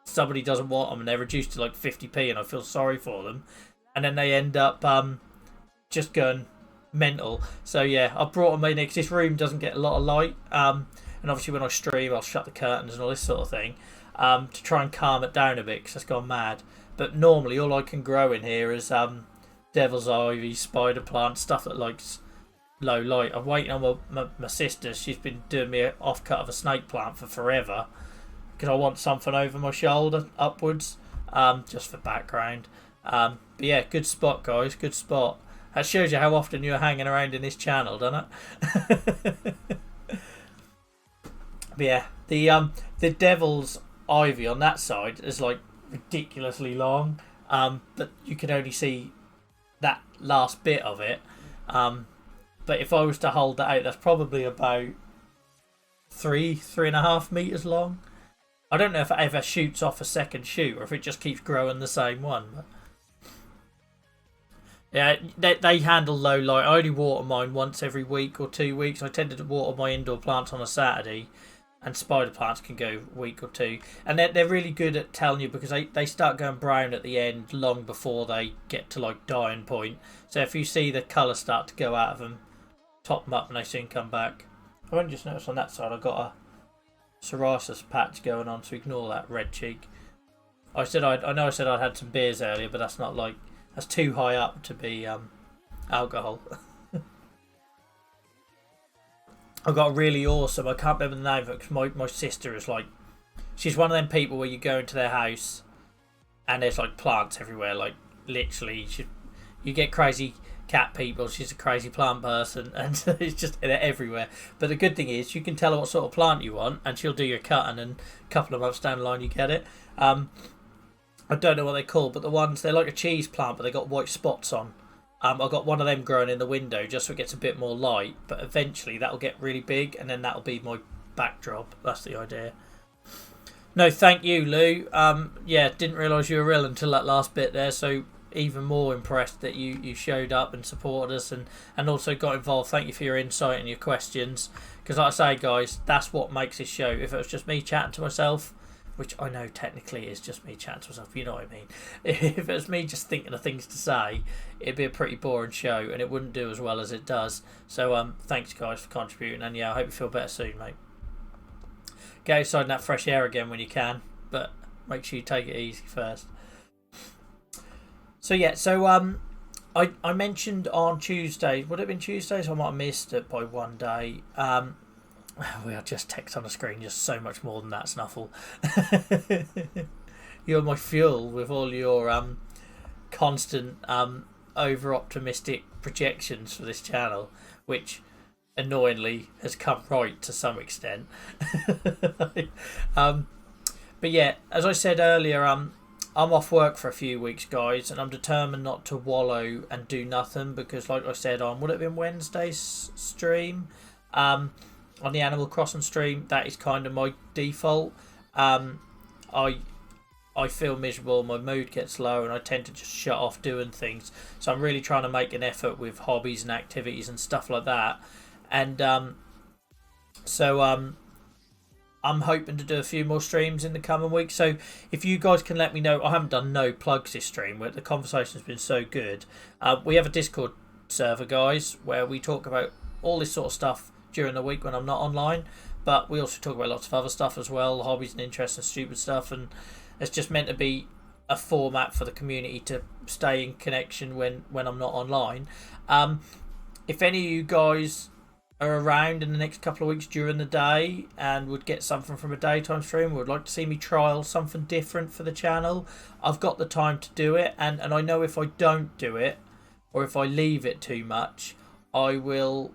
somebody doesn't want them and they're reduced to like 50p and I feel sorry for them, and then they end up just going mental. So yeah, I brought them in because this room doesn't get a lot of light, and obviously when I stream I'll shut the curtains and all this sort of thing to try and calm it down a bit because it's gone mad. But normally all I can grow in here is Devil's Ivy, spider plant, stuff that likes low light. I'm waiting on my sister. She's been doing me an offcut of a snake plant for forever because I want something over my shoulder upwards, just for background. But yeah, good spot, guys, good spot. That shows you how often you're hanging around in this channel, doesn't it? But yeah, the Devil's Ivy on that side is like ridiculously long, but you can only see that last bit of it. But if I was to hold that out, that's probably about 3.5 meters long. I don't know if it ever shoots off a second shoot or if it just keeps growing the same one. But yeah, they handle low light. I only water mine once every week or 2 weeks. I tended to water my indoor plants on a Saturday, and spider plants can go a week or two. And they're really good at telling you because they start going brown at the end long before they get to like dying point. So if you see the colour start to go out of them, top them up and they soon come back. I only just noticed on that side I've got a psoriasis patch going on, so ignore that red cheek. I know I said I'd had some beers earlier, but that's not like, that's too high up to be alcohol. I've got a really awesome, I can't remember the name of it because my sister is like, she's one of them people where you go into their house and there's like plants everywhere, like literally you get crazy cat people, she's a crazy plant person, and it's just, they're everywhere. But the good thing is you can tell her what sort of plant you want and she'll do your cutting, and a couple of months down the line you get it. I don't know what they're called, but the ones, they're like a cheese plant but they got white spots on. I've got one of them growing in the window just so it gets a bit more light, but eventually that'll get really big and then that'll be my backdrop. That's the idea. No, thank you, Lou. Yeah, didn't realise you were ill until that last bit there, so even more impressed that you showed up and supported us and also got involved. Thank you for your insight and your questions, because like I say, guys, that's what makes this show. If it was just me chatting to myself, which I know technically is just me chatting to myself, you know what I mean. If it was me just thinking of things to say, it'd be a pretty boring show and it wouldn't do as well as it does. So thanks guys for contributing, and yeah, I hope you feel better soon, mate. get outside in that fresh air again when you can, but make sure you take it easy first. So yeah, I mentioned on Tuesday, would it have been Tuesday? So I might have missed it by one day. We are just text on the screen, just so much more than that, Snuffle. You're my fuel with all your constant over optimistic projections for this channel, which annoyingly has come right to some extent. But yeah, as I said earlier, I'm off work for a few weeks, guys, and I'm determined not to wallow and do nothing because, like I said, would it have been Wednesday's stream, on the Animal Crossing stream, that is kind of my default. I feel miserable, my mood gets low, and I tend to just shut off doing things. So I'm really trying to make an effort with hobbies and activities and stuff like that. And I'm hoping to do a few more streams in the coming weeks. So if you guys can let me know, I haven't done no plugs this stream, where the conversation's been so good. We have a Discord server, guys, where we talk about all this sort of stuff during the week when I'm not online. But we also talk about lots of other stuff as well, hobbies and interests and stupid stuff. And it's just meant to be a format for the community to stay in connection when I'm not online. If any of you guys are around in the next couple of weeks during the day and would get something from a daytime stream, would like to see me trial something different for the channel, I've got the time to do it. And I know if I don't do it, or if I leave it too much, I will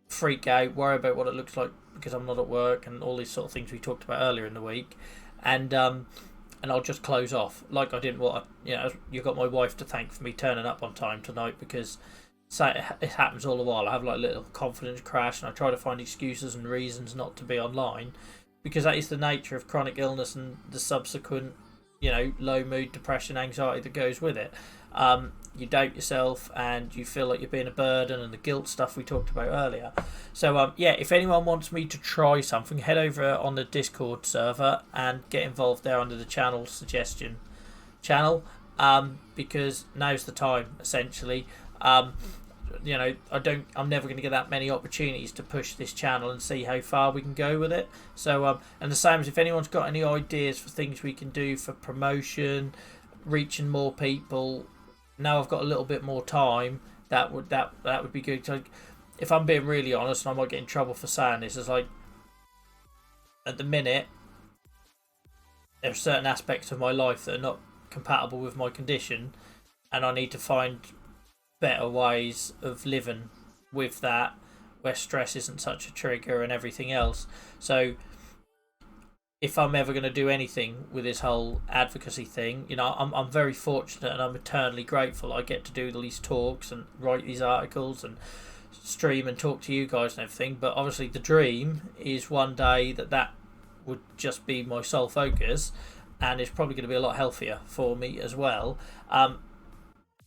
freak out, worry about what it looks like because I'm not at work and all these sort of things we talked about earlier in the week. And I'll just close off like I didn't want. You got my wife to thank for me turning up on time tonight, because it happens all the while. I have like a little confidence crash and I try to find excuses and reasons not to be online, because that is the nature of chronic illness and the subsequent, low mood, depression, anxiety that goes with it. You doubt yourself and you feel like you're being a burden, and the guilt stuff we talked about earlier. So if anyone wants me to try something, head over on the Discord server and get involved there under the channel suggestion channel, because now's the time, essentially. I'm never going to get that many opportunities to push this channel and see how far we can go with it. So and the same as if anyone's got any ideas for things we can do for promotion, reaching more people. Now I've got a little bit more time, that would be good. So if I'm being really honest, and I might get in trouble for saying this, is like, at the minute there are certain aspects of my life that are not compatible with my condition, and I need to find better ways of living with that, where stress isn't such a trigger and everything else. So if I'm ever going to do anything with this whole advocacy thing, I'm very fortunate and I'm eternally grateful I get to do these talks and write these articles and stream and talk to you guys and everything. But obviously the dream is one day that would just be my sole focus, and it's probably going to be a lot healthier for me as well.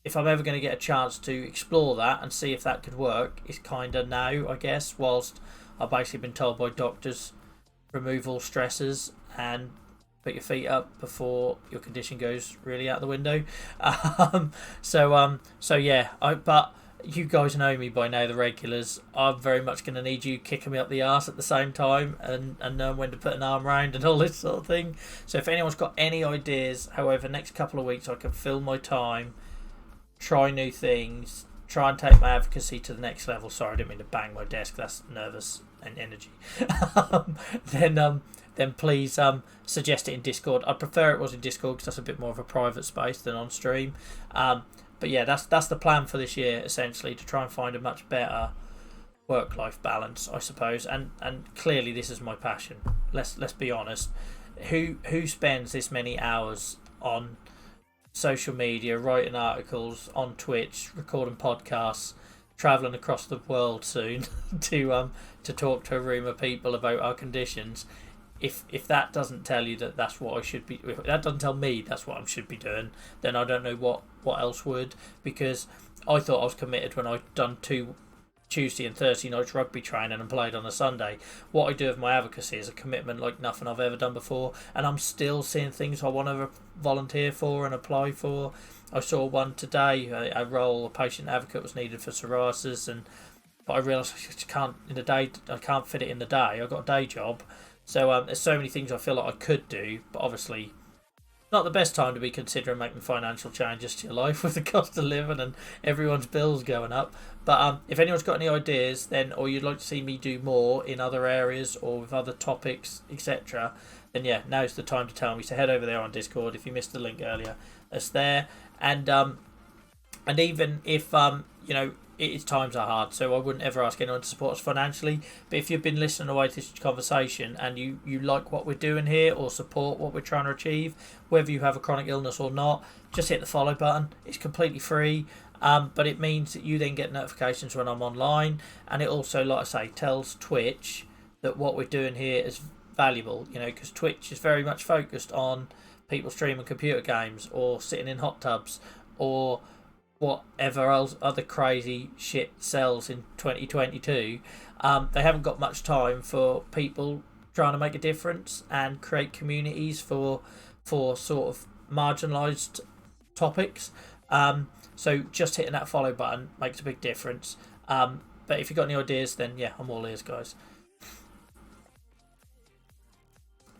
If I'm ever going to get a chance to explore that and see if that could work, it's kind of now, I guess, whilst I've basically been told by doctors, remove all stressors and put your feet up before your condition goes really out the window. But you guys know me by now, the regulars. I'm very much going to need you kicking me up the arse at the same time, and knowing when to put an arm around and all this sort of thing. So if anyone's got any ideas, however, next couple of weeks I can fill my time, try new things, try and take my advocacy to the next level. Sorry, I didn't mean to bang my desk. That's nervous and energy. Then please suggest it in Discord. I prefer it was in Discord because that's a bit more of a private space than on stream. But yeah, that's the plan for this year, essentially, to try and find a much better work-life balance, I suppose. And clearly this is my passion. Let's be honest. Who spends this many hours on social media, writing articles, on Twitch, recording podcasts, travelling across the world soon to talk to a room of people about our conditions? If that doesn't tell you that that's what I should be, if that doesn't tell me that's what I should be doing, then I don't know what else would, because I thought I was committed when I'd done 2 Tuesday and Thursday nights rugby training and played on a Sunday. What I do with my advocacy is a commitment like nothing I've ever done before, and I'm still seeing things I want to volunteer for and apply for. I saw one today, a role, a patient advocate was needed for psoriasis, but I realised I can't fit it in the day. I've got a day job, So there's so many things I feel like I could do, but obviously not the best time to be considering making financial changes to your life with the cost of living and everyone's bills going up. But if anyone's got any ideas, then, or you'd like to see me do more in other areas or with other topics, etc., then yeah, now's the time to tell me. So head over there on Discord. If you missed the link earlier, it's there. And even if times are hard, so I wouldn't ever ask anyone to support us financially. But if you've been listening away to this conversation and you like what we're doing here or support what we're trying to achieve, whether you have a chronic illness or not, just hit the follow button. It's completely free, but it means that you then get notifications when I'm online, and it also, like I say, tells Twitch that what we're doing here is valuable. Because Twitch is very much focused on people streaming computer games or sitting in hot tubs or whatever else other crazy shit sells in 2022. They haven't got much time for people trying to make a difference and create communities for sort of marginalised topics. So just hitting that follow button makes a big difference. But if you've got any ideas, then yeah, I'm all ears, guys.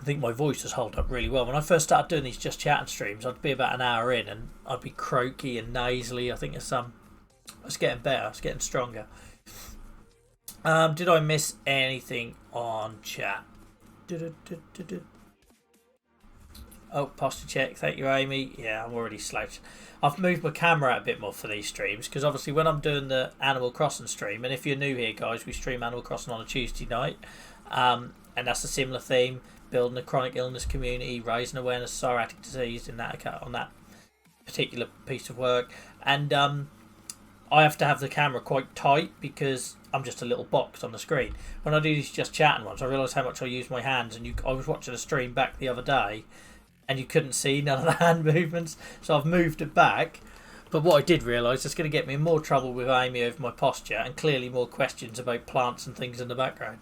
I think my voice has held up really well. When I first started doing these Just Chatting streams, I'd be about an hour in and I'd be croaky and nasally. I think it's getting better. It's getting stronger. Did I miss anything on chat? Oh, posture check. Thank you, Amy. Yeah, I'm already slouched. I've moved my camera out a bit more for these streams because obviously when I'm doing the Animal Crossing stream, and if you're new here, guys, we stream Animal Crossing on a Tuesday night, and that's a similar theme. Building a chronic illness community, raising awareness of psoriatic disease on that particular piece of work. And I have to have the camera quite tight because I'm just a little box on the screen. When I do these Just Chatting ones, I realise how much I use my hands. And I was watching a stream back the other day and you couldn't see none of the hand movements. So I've moved it back. But what I did realise, it's going to get me in more trouble with Amy over my posture and clearly more questions about plants and things in the background.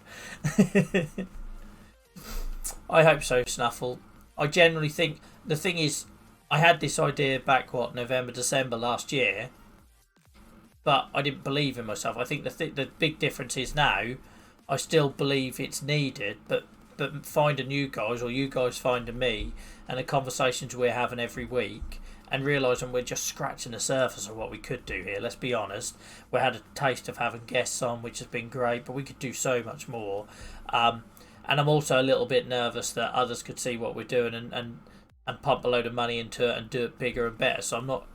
I hope so, Snuffle. I generally think the thing is, I had this idea back November, December last year, but I didn't believe in myself. I think the big difference is now, I still believe it's needed, but finding you guys or you guys finding me and the conversations we're having every week and realising we're just scratching the surface of what we could do here. Let's be honest. We had a taste of having guests on, which has been great, but we could do so much more. And I'm also a little bit nervous that others could see what we're doing and pump a load of money into it and do it bigger and better. So I'm not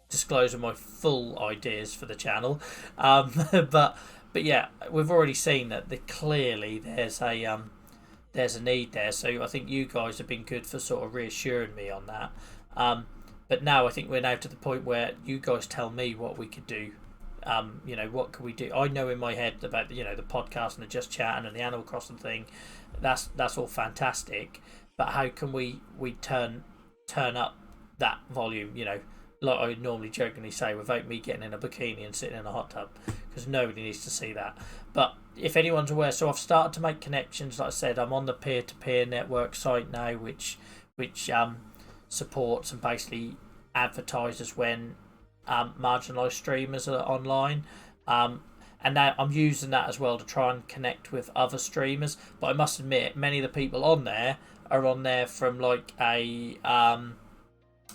disclosing my full ideas for the channel. But yeah, we've already seen that clearly there's a need there. So I think you guys have been good for sort of reassuring me on that. But now I think we're now to the point where you guys tell me what we could do. What can we do? I know in my head about the podcast and the Just Chatting and the Animal Crossing thing. That's all fantastic. But how can we turn up that volume? Like I normally jokingly say, without me getting in a bikini and sitting in a hot tub, because nobody needs to see that. But if anyone's aware, so I've started to make connections. Like I said, I'm on the peer-to-peer network site now, which supports and basically advertises when marginalised streamers are online, and now I'm using that as well to try and connect with other streamers. But I must admit, many of the people on there are on there from like a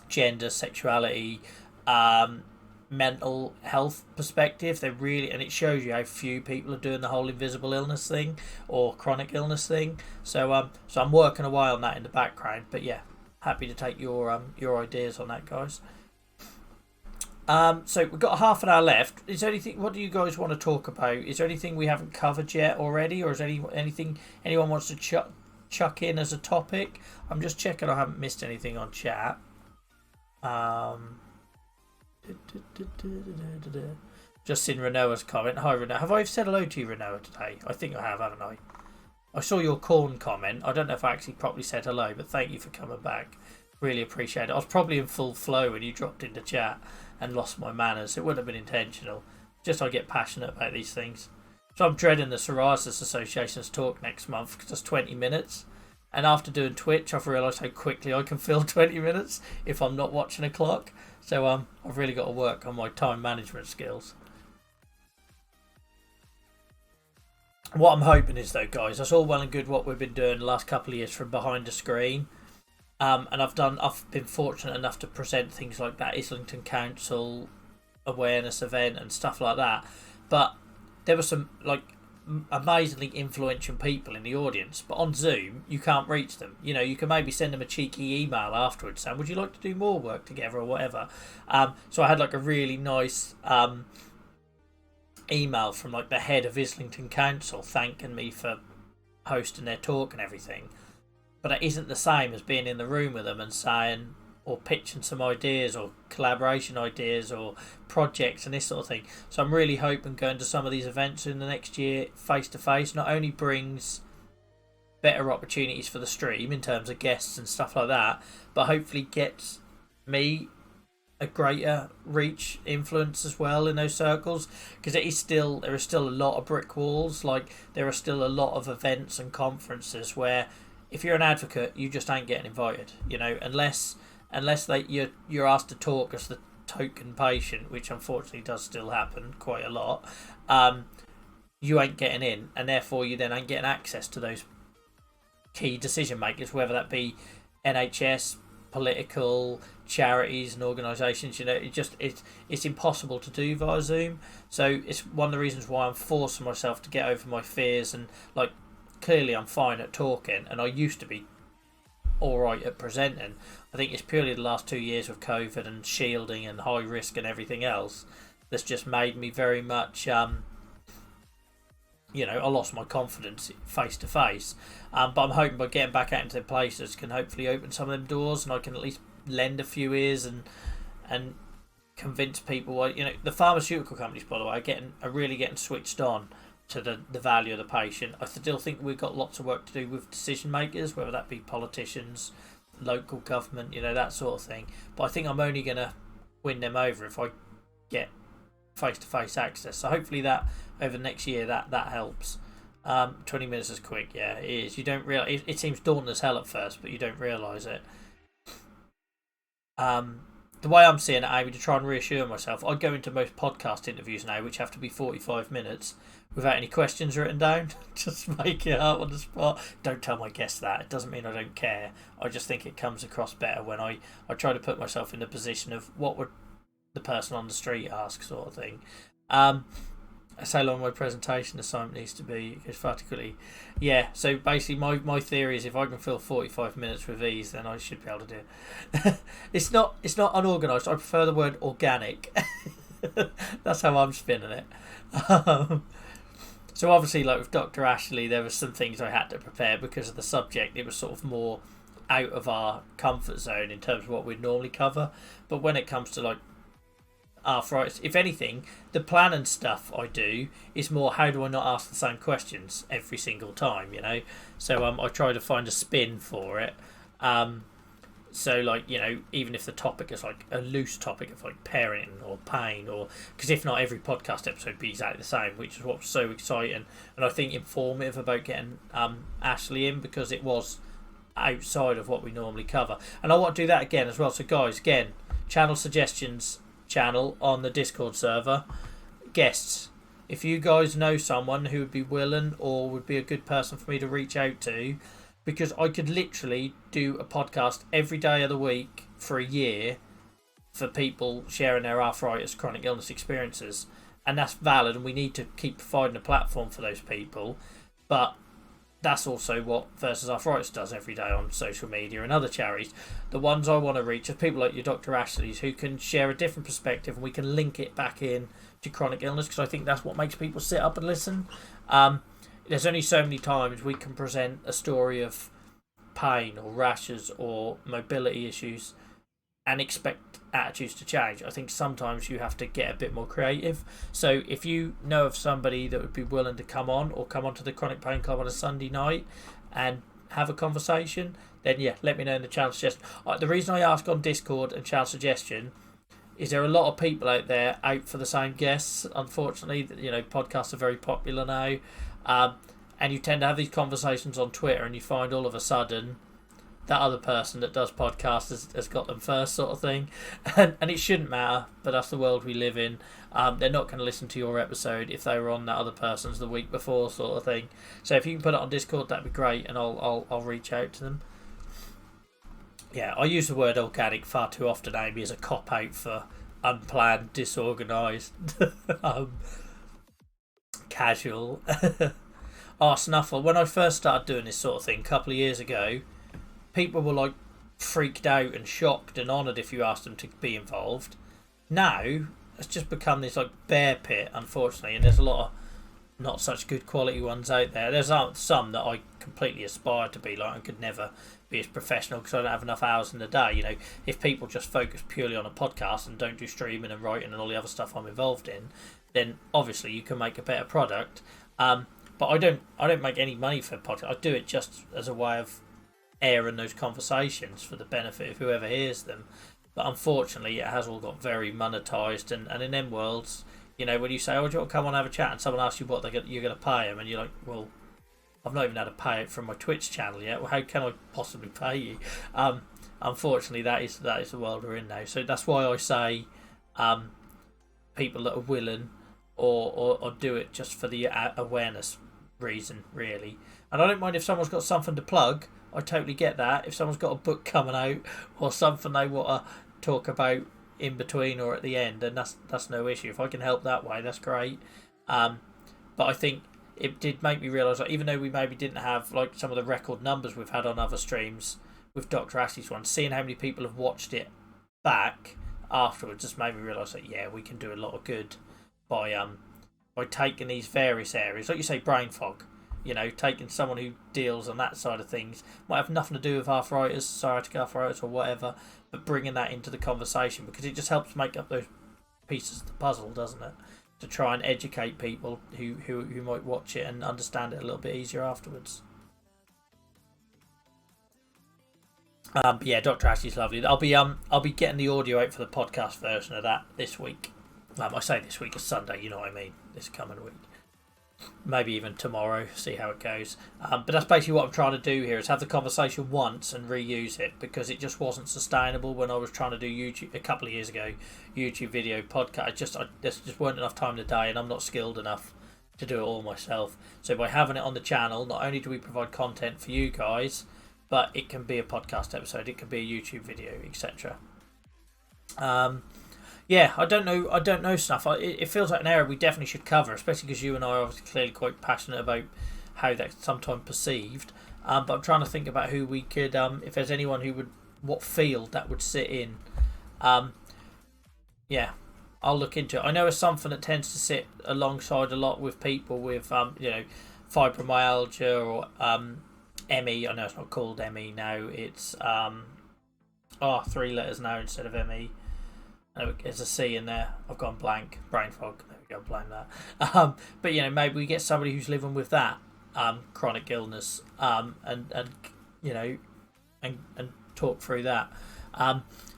gender, sexuality, mental health perspective. They really, and it shows you how few people are doing the whole invisible illness thing or chronic illness thing. So I'm working away on that in the background. But yeah, happy to take your ideas on that, guys. So we've got half an hour left. Is there anything? What do you guys want to talk about? Is there anything we haven't covered yet already, or is there anything anyone wants to chuck in as a topic? I'm just checking I haven't missed anything on chat. Just seen Renoa's comment. Hi, Renoa. Have I said hello to you, Renoa, today? I think I have, haven't I? I saw your corn comment. I don't know if I actually properly said hello, but thank you for coming back. Really appreciate it. I was probably in full flow when you dropped into chat and lost my manners. It wouldn't have been intentional. Just I get passionate about these things. So I'm dreading the Psoriasis Association's talk next month because it's 20 minutes. And after doing Twitch, I've realised how quickly I can fill 20 minutes if I'm not watching a clock. So I've really got to work on my time management skills. What I'm hoping is, though, guys, that's all well and good what we've been doing the last couple of years from behind the screen. And I've been fortunate enough to present things like that Islington Council awareness event and stuff like that. But there were some amazingly influential people in the audience. But on Zoom, you can't reach them. You can maybe send them a cheeky email afterwards saying, "Would you like to do more work together?" or whatever. So I had a really nice email from the head of Islington Council thanking me for hosting their talk and everything. But it isn't the same as being in the room with them and saying or pitching some ideas or collaboration ideas or projects and this sort of thing. So I'm really hoping going to some of these events in the next year face to face not only brings better opportunities for the stream in terms of guests and stuff like that, but hopefully gets me a greater reach influence as well in those circles, because there is still a lot of brick walls. There are still a lot of events and conferences where if you're an advocate you just ain't getting invited, unless you're asked to talk as the token patient, which unfortunately does still happen quite a lot. You ain't getting in, and therefore you then ain't getting access to those key decision makers, whether that be NHS, political, charities and organisations. It's impossible to do via Zoom. So it's one of the reasons why I'm forcing myself to get over my fears, and clearly I'm fine at talking and I used to be alright at presenting. I think it's purely the last 2 years of COVID and shielding and high risk and everything else that's just made me very much I lost my confidence face to face. But I'm hoping by getting back out into places can hopefully open some of them doors, and I can at least lend a few ears and convince people. The pharmaceutical companies, by the way, are really getting switched on to the value of the patient. I still think we've got lots of work to do with decision makers, whether that be politicians, local government, that sort of thing. But I think I'm only going to win them over if I get face-to-face access. So hopefully that over the next year that helps. 20 minutes is quick, yeah, it is. You don't realize it seems daunting as hell at first, but you don't realise it. The way I'm seeing it, Amy, to try and reassure myself, I go into most podcast interviews now, which have to be 45 minutes, without any questions written down. Just make it up on the spot. Don't tell my guests that. It doesn't mean I don't care. I just think it comes across better when I try to put myself in the position of what would the person on the street ask, sort of thing. That's how long my presentation assignment needs to be, because practically, yeah. So basically, my theory is if I can fill 45 minutes with ease, then I should be able to do it. It's not unorganised. I prefer the word organic. That's how I'm spinning it. So obviously, with Dr. Ashley, there were some things I had to prepare because of the subject. It was sort of more out of our comfort zone in terms of what we'd normally cover. But when it comes to arthritis, if anything, the plan and stuff I do is more how do I not ask the same questions every single time, So I try to find a spin for it. So even if the topic is a loose topic of parenting or pain, or because if not, every podcast episode would be exactly the same, which is what's so exciting and I think informative about getting Ashley in, because it was outside of what we normally cover. And I want to do that again as well. So guys, again, channel suggestions channel on the Discord server. Guests, if you guys know someone who would be willing or would be a good person for me to reach out to, because I could literally do a podcast every day of the week for a year for people sharing their arthritis, chronic illness experiences, and that's valid, and we need to keep providing a platform for those people. But that's also what Versus Arthritis does every day on social media and other charities. The ones I want to reach are people like your Dr. Ashley's, who can share a different perspective, and we can link it back in to chronic illness, because I think that's what makes people sit up and listen. There's only so many times we can present a story of pain or rashes or mobility issues and expect attitudes to change. I think sometimes you have to get a bit more creative. So if you know of somebody that would be willing to come on, or come onto the Chronic Pain Club on a Sunday night and have a conversation, then yeah, let me know in the channel suggestion. The reason I ask on Discord and channel suggestion is there are a lot of people out there out for the same guests. Unfortunately, podcasts are very popular now. And you tend to have these conversations on Twitter, and you find all of a sudden that other person that does podcasts has got them first, sort of thing. And it shouldn't matter, but that's the world we live in. They're not going to listen to your episode if they were on that other person's the week before, sort of thing. So if you can put it on Discord, that'd be great, and I'll reach out to them. Yeah, I use the word organic far too often, Amy, as a cop out for unplanned, disorganised, casual. Snuffle. When I first started doing this sort of thing a couple of years ago, people were like freaked out and shocked and honoured if you asked them to be involved. Now it's just become this like bear pit, unfortunately, and there's a lot of not such good quality ones out there. There's some that I completely aspire to be like and could never be as professional because I don't have enough hours in the day. You know, if people just focus purely on a podcast and don't do streaming and writing and all the other stuff I'm involved in, then obviously you can make a better product. But I don't make any money for podcasts. I do it just as a way of airing those conversations for the benefit of whoever hears them. But unfortunately, it has all got very monetised, and in them worlds, you know, when you say, "Oh, do you want to come on and have a chat?" and someone asks you what you're going to pay them, and you're like, "Well, I've not even had a payout from my Twitch channel yet. Well, how can I possibly pay you?" Unfortunately, that is the world we're in now. So that's why I say, people that are willing or do it just for the awareness reason, really. And I don't mind if someone's got something to plug. I totally get that. If someone's got a book coming out or something they want to talk about in between or at the end, then that's no issue. If I can help that way, that's great. But I think it did make me realise that even though we maybe didn't have like some of the record numbers we've had on other streams with Dr. Ashley's one, seeing how many people have watched it back afterwards just made me realise that yeah, we can do a lot of good by taking these various areas, like you say, brain fog. You know, taking someone who deals on that side of things, might have nothing to do with arthritis, psoriatic arthritis or whatever, but bringing that into the conversation because it just helps make up those pieces of the puzzle, doesn't it? To try and educate people who might watch it and understand it a little bit easier afterwards. But yeah, Dr. Ashley's lovely. I'll be getting the audio out for the podcast version of that this week. I say this week is Sunday, you know what I mean, this coming week. Maybe even tomorrow, see how it goes. But that's basically what I'm trying to do here, is have the conversation once and reuse it, because it just wasn't sustainable when I was trying to do YouTube a couple of years ago, YouTube video podcast. There just weren't enough time in the day, and I'm not skilled enough to do it all myself. So by having it on the channel, not only do we provide content for you guys, but it can be a podcast episode, it can be a YouTube video, etc. Yeah, I don't know stuff. It feels like an area we definitely should cover, especially because you and I are obviously clearly quite passionate about how that's sometimes perceived. But I'm trying to think about who we could, if there's anyone what field that would sit in. Yeah, I'll look into it. I know it's something that tends to sit alongside a lot with people with, fibromyalgia or ME. I know it's not called ME now. It's 3 letters now instead of ME. There's a C in there. I've gone blank. Brain fog. There we go. Blame that. But you know, maybe we get somebody who's living with that chronic illness, and talk through that.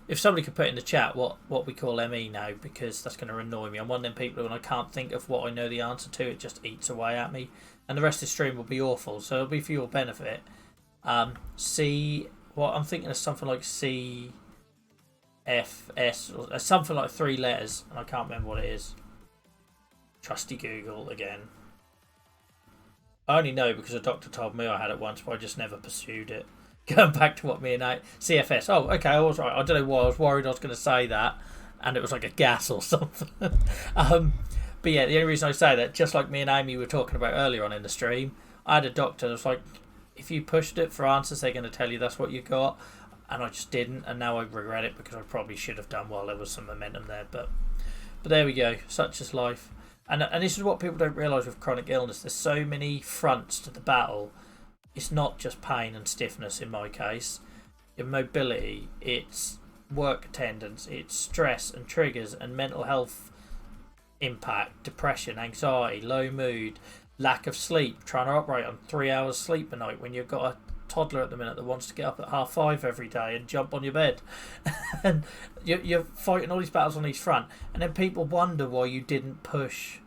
If somebody could put in the chat what we call ME now, because that's going to annoy me. I'm one of them people when I can't think of what I know the answer to, it just eats away at me, and the rest of the stream will be awful. So it'll be for your benefit. I'm thinking of something like C. FS or something like 3 letters, and I can't remember what it is. Trusty Google again. I only know because a doctor told me I had it once, but I just never pursued it. Going back to what me and CFS. Oh, okay, I was right. I don't know why I was worried I was going to say that, and it was like a gas or something. But yeah, the only reason I say that, just like me and Amy were talking about earlier on in the stream, I had a doctor that was like, if you pushed it for answers, they're going to tell you that's what you got. And I just didn't, and now I regret it because I probably should have done while there was some momentum there. But there we go. Such is life. And this is what people don't realise with chronic illness. There's so many fronts to the battle. It's not just pain and stiffness in my case. Your mobility, it's work attendance, it's stress and triggers and mental health impact, depression, anxiety, low mood, lack of sleep, trying to operate on 3 hours sleep a night when you've got a toddler at the minute that wants to get up at 5:30 every day and jump on your bed. And you're fighting all these battles on each front, and then people wonder why you didn't push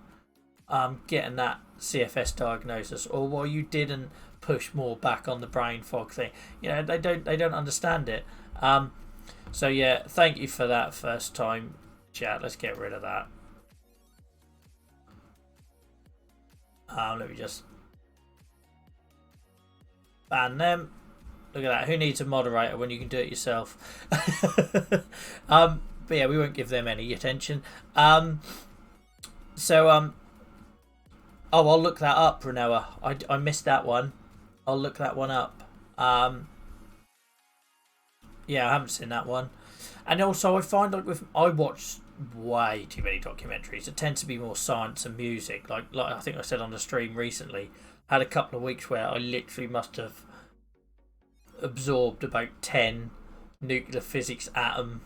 getting that CFS diagnosis, or why you didn't push more back on the brain fog thing. They don't understand it. So yeah, thank you for that first time chat. Let's get rid of that. Let me just ban them. Look at that. Who needs a moderator when you can do it yourself? But yeah, we won't give them any attention. I'll look that up, Renoa. I missed that one. I'll look that one up. Yeah, I haven't seen that one. And also, I find I watch way too many documentaries. It tends to be more science and music. Like I think I said on the stream recently, I had a couple of weeks where I literally must have absorbed about 10 nuclear physics atom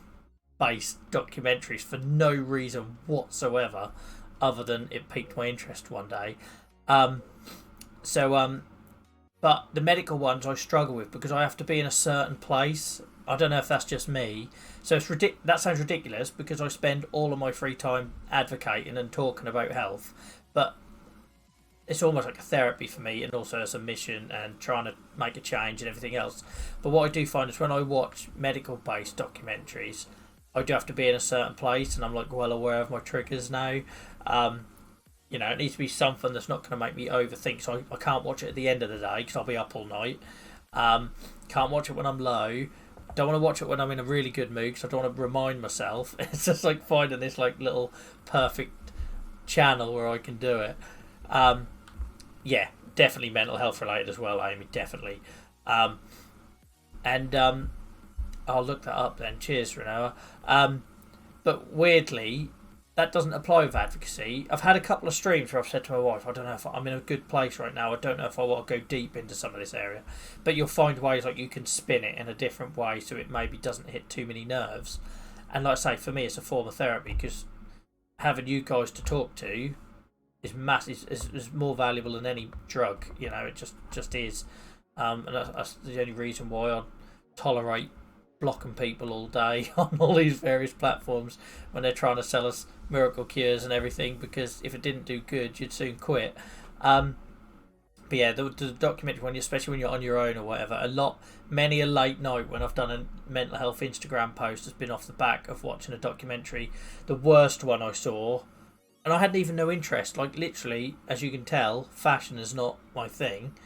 based documentaries for no reason whatsoever, other than it piqued my interest one day. But the medical ones I struggle with because I have to be in a certain place. I don't know if that's just me. So that sounds ridiculous because I spend all of my free time advocating and talking about health, but it's almost like a therapy for me, and also as a mission and trying to make a change and everything else. But what I do find is when I watch medical based documentaries, I do have to be in a certain place, and I'm like well aware of my triggers now. It needs to be something that's not going to make me overthink. So I can't watch it at the end of the day because I'll be up all night. Can't watch it when I'm low. Don't want to watch it when I'm in a really good mood because I don't want to remind myself. It's just like finding this like little perfect channel where I can do it. Yeah, definitely mental health related as well, Amy, definitely. I'll look that up then. Cheers, Renoa. But weirdly, that doesn't apply with advocacy. I've had a couple of streams where I've said to my wife, I don't know if I'm in a good place right now. I don't know if I want to go deep into some of this area. But you'll find ways like you can spin it in a different way so it maybe doesn't hit too many nerves. And like I say, for me, it's a form of therapy because having you guys to talk to is massive. Is more valuable than any drug. It just is. And that's the only reason why I tolerate blocking people all day on all these various platforms when they're trying to sell us miracle cures and everything, because if it didn't do good you'd soon quit. But yeah, the documentary, especially when you're on your own or whatever, many a late night when I've done a mental health Instagram post has been off the back of watching a documentary. The worst one I saw, and I hadn't even no interest, like literally, as you can tell, fashion is not my thing,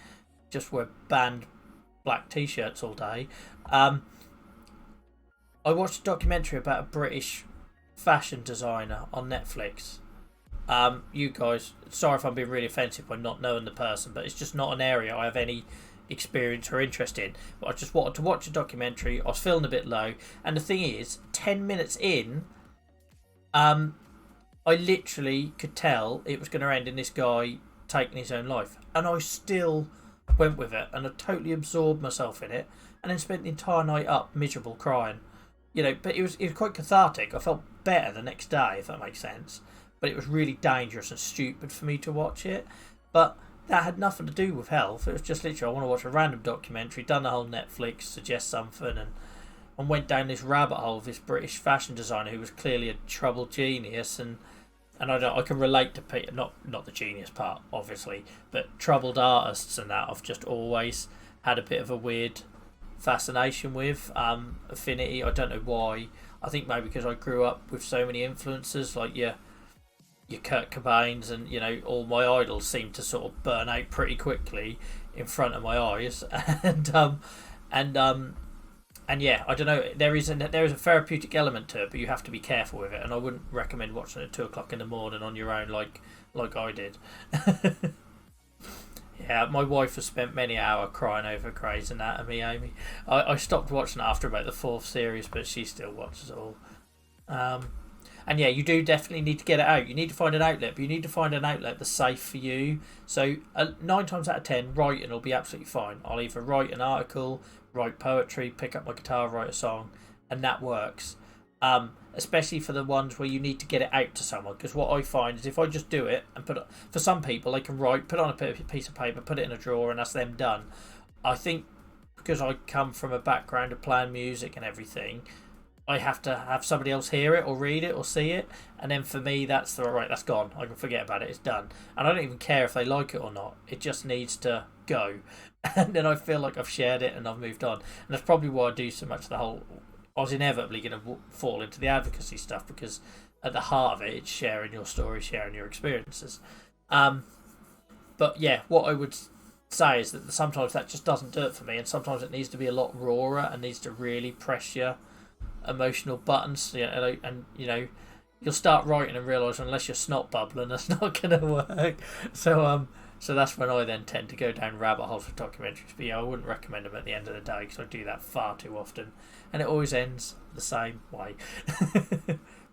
just wear band black t-shirts all day. I watched a documentary about a British fashion designer on Netflix. You guys, sorry if I'm being really offensive by not knowing the person, but it's just not an area I have any experience or interest in. But I just wanted to watch a documentary. I was feeling a bit low, and the thing is, 10 minutes in, I literally could tell it was going to end in this guy taking his own life, and I still went with it, and I totally absorbed myself in it, and then spent the entire night up miserable crying. But it was quite cathartic. I felt better the next day, if that makes sense. But it was really dangerous and stupid for me to watch it. But that had nothing to do with health. It was just literally, I want to watch a random documentary, done the whole Netflix, suggest something, and went down this rabbit hole of this British fashion designer who was clearly a troubled genius. And I can relate to Peter, not the genius part, obviously, but troubled artists and that I've just always had a bit of a weird fascination with, affinity. I don't know why. I think maybe because I grew up with so many influences, like your Kurt Cobains, and all my idols seem to sort of burn out pretty quickly in front of my eyes, and yeah, I don't know. There is a therapeutic element to it, but you have to be careful with it, and I wouldn't recommend watching it at 2:00 in the morning on your own, like I did. Yeah, my wife has spent many hours crying over Grey's Anatomy, Amy. I stopped watching it after about the 4th series, but she still watches it all. And yeah, you do definitely need to get it out. You need to find an outlet, but you need to find an outlet that's safe for you. So 9 times out of 10, writing will be absolutely fine. I'll either write an article, write poetry, pick up my guitar, write a song, and that works. Especially for the ones where you need to get it out to someone, because what I find is if I just do it and for some people, they can write, put it on a piece of paper, put it in a drawer, and that's them done. I think because I come from a background of playing music and everything, I have to have somebody else hear it or read it or see it, and then for me that's the right. That's gone. I can forget about it. It's done, and I don't even care if they like it or not. It just needs to go, and then I feel like I've shared it and I've moved on. And that's probably why I do so much of the whole. I was inevitably going to fall into the advocacy stuff because at the heart of it, it's sharing your story, sharing your experiences. But yeah, what I would say is that sometimes that just doesn't do it for me, and sometimes it needs to be a lot rawer and needs to really press your emotional buttons. And you'll start writing and realise unless you're snot bubbling, that's not going to work. So that's when I then tend to go down rabbit holes for documentaries. But yeah, I wouldn't recommend them at the end of the day because I do that far too often, and it always ends the same way.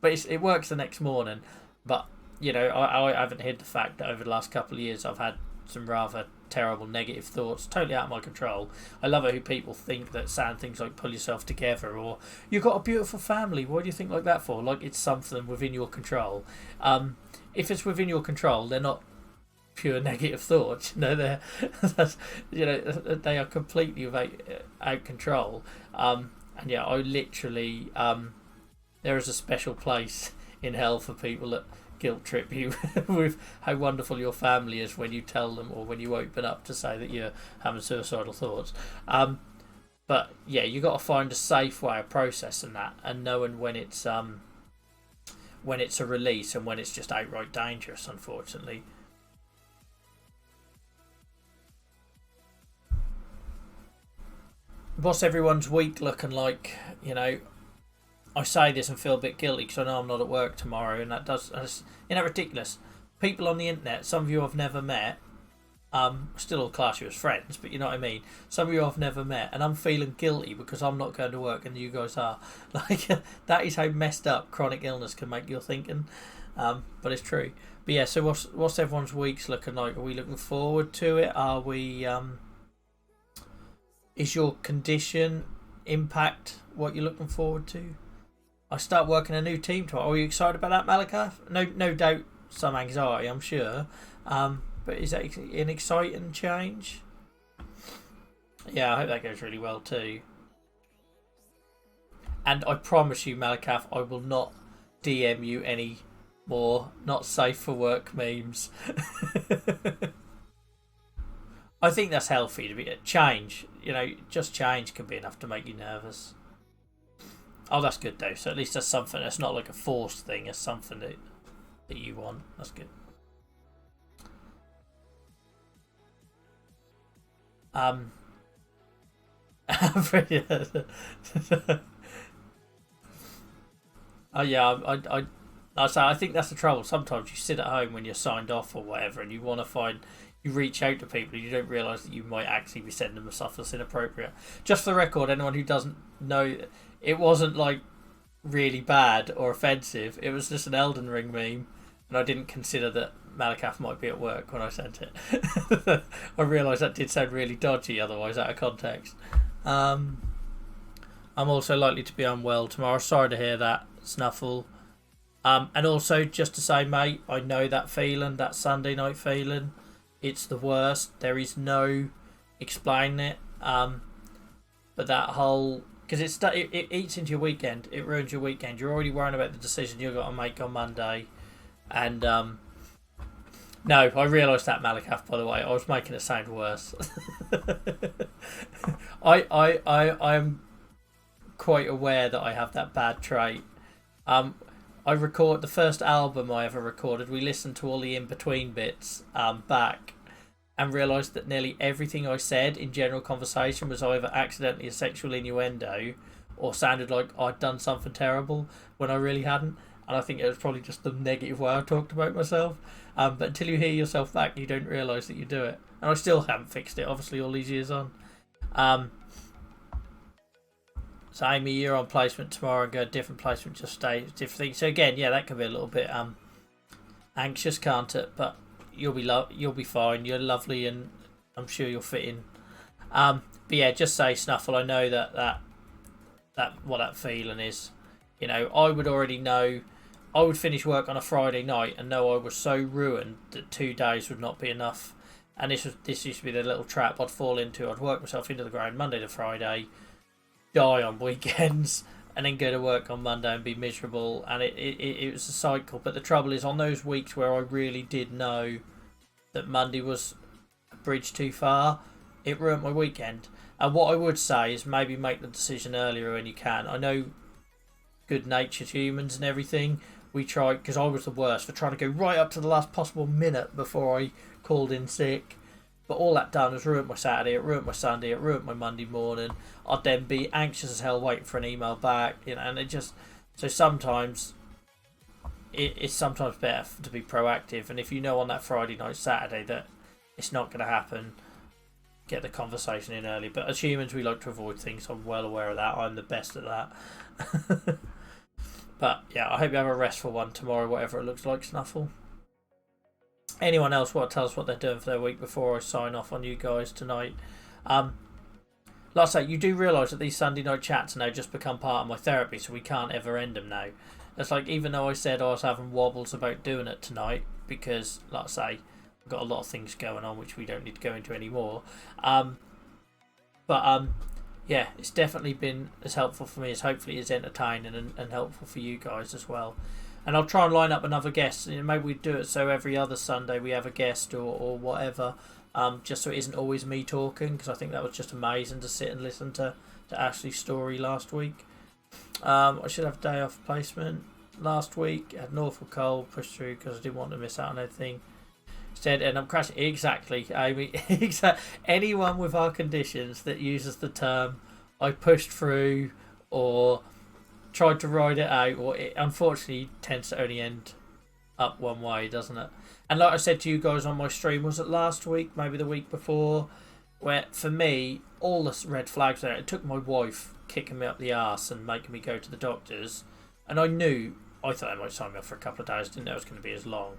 But it works the next morning. But I haven't hid the fact that over the last couple of years I've had some rather terrible negative thoughts, totally out of my control. I love it who people think that saying things like pull yourself together or you've got a beautiful family, what do you think like that for? Like it's something within your control. If it's within your control, they're not pure negative thoughts. They're they are completely out control. And yeah, I literally there is a special place in hell for people that guilt trip you with how wonderful your family is when you tell them or when you open up to say that you're having suicidal thoughts. But yeah, you got to find a safe way of processing that and knowing when it's a release and when it's just outright dangerous, unfortunately. What's everyone's week looking like? I say this and feel a bit guilty because I know I'm not at work tomorrow, and that's ridiculous. People on the internet, some of you I've never met, still all class you as friends, but you know what I mean. Some of you I've never met, and I'm feeling guilty because I'm not going to work and you guys are. Like that is how messed up chronic illness can make your thinking. But it's true. But yeah, so what's everyone's weeks looking like? Are we looking forward to it? Are we? Is your condition impact what you're looking forward to? I start working a new team tomorrow. Are you excited about that, Malika? No doubt some anxiety, I'm sure. But is that an exciting change? Yeah, I hope that goes really well too. And I promise you, Malikath, I will not DM you any more not safe for work memes. I think that's healthy to be change. Just change can be enough to make you nervous. Oh, that's good though. So at least that's something. That's not like a forced thing. It's something that you want. That's good. Oh yeah. I think that's the trouble. Sometimes you sit at home when you're signed off or whatever, and you want to find. You reach out to people and you don't realise that you might actually be sending them stuff that's inappropriate. Just for the record, anyone who doesn't know, it wasn't like really bad or offensive. It was just an Elden Ring meme, and I didn't consider that Malikath might be at work when I sent it. I realised that did sound really dodgy otherwise out of context. I'm also likely to be unwell tomorrow. Sorry to hear that, Snuffle. And also, just to say, mate, I know that feeling, that Sunday night feeling. It's the worst. There is no explaining it. But that whole... Because it eats into your weekend. It ruins your weekend. You're already worrying about the decision you've got to make on Monday. And, no, I realised that, Malikath, by the way. I was making it sound worse. I'm quite aware that I have that bad trait. I record the first album I ever recorded. We listened to all the in-between bits back and realised that nearly everything I said in general conversation was either accidentally a sexual innuendo or sounded like I'd done something terrible when I really hadn't. And I think it was probably just the negative way I talked about myself. But until you hear yourself back, you don't realise that you do it. And I still haven't fixed it, obviously, all these years on. So Amy, you're on placement tomorrow and go a different placement, just stay different things. So again, yeah, that can be a little bit anxious, can't it? But you'll be fine. You're lovely, and I'm sure you'll fit in. But yeah, just say, Snuffle. I know that what that feeling is. I would already know. I would finish work on a Friday night and know I was so ruined that 2 days would not be enough. And this used to be the little trap I'd fall into. I'd work myself into the ground Monday to Friday. Die on weekends, and then go to work on Monday and be miserable, and it was a cycle. But the trouble is, on those weeks where I really did know that Monday was a bridge too far, it ruined my weekend. And what I would say is maybe make the decision earlier when you can. I know good-natured humans and everything, we tried, because I was the worst for trying to go right up to the last possible minute before I called in sick. But all that done was ruined my Saturday, it ruined my Sunday, it ruined my Monday morning. I'd then be anxious as hell waiting for an email back, and it just... So sometimes it's sometimes better to be proactive, and if you know on that Friday night, Saturday that it's not going to happen, get the conversation in early. But as humans, we like to avoid things. I'm well aware of that. I'm the best at that. But yeah, I hope you have a restful one tomorrow, whatever it looks like, Snuffle. Anyone else want to tell us what they're doing for their week before I sign off on you guys tonight? Like I say, you do realise that these Sunday night chats now just become part of my therapy, so we can't ever end them now. It's like, even though I said I was having wobbles about doing it tonight, because, like I say, I've got a lot of things going on which we don't need to go into anymore. Yeah, it's definitely been as helpful for me as hopefully is entertaining and helpful for you guys as well. And I'll try and line up another guest. Maybe we do it so every other Sunday we have a guest or whatever, just so it isn't always me talking, because I think that was just amazing to sit and listen to Ashley's story last week. I should have a day off placement last week. I had an awful cold, pushed through because I didn't want to miss out on anything. Said, and I'm crashing. Exactly, Amy. Anyone with our conditions that uses the term "I pushed through" or tried to ride it out, or it unfortunately tends to only end up one way, doesn't it? And like I said to you guys on my stream, was it last week, maybe the week before, where for me all the red flags there. It took my wife kicking me up the arse and making me go to the doctors, and I thought they might sign me up for a couple of days. Didn't know it was going to be as long.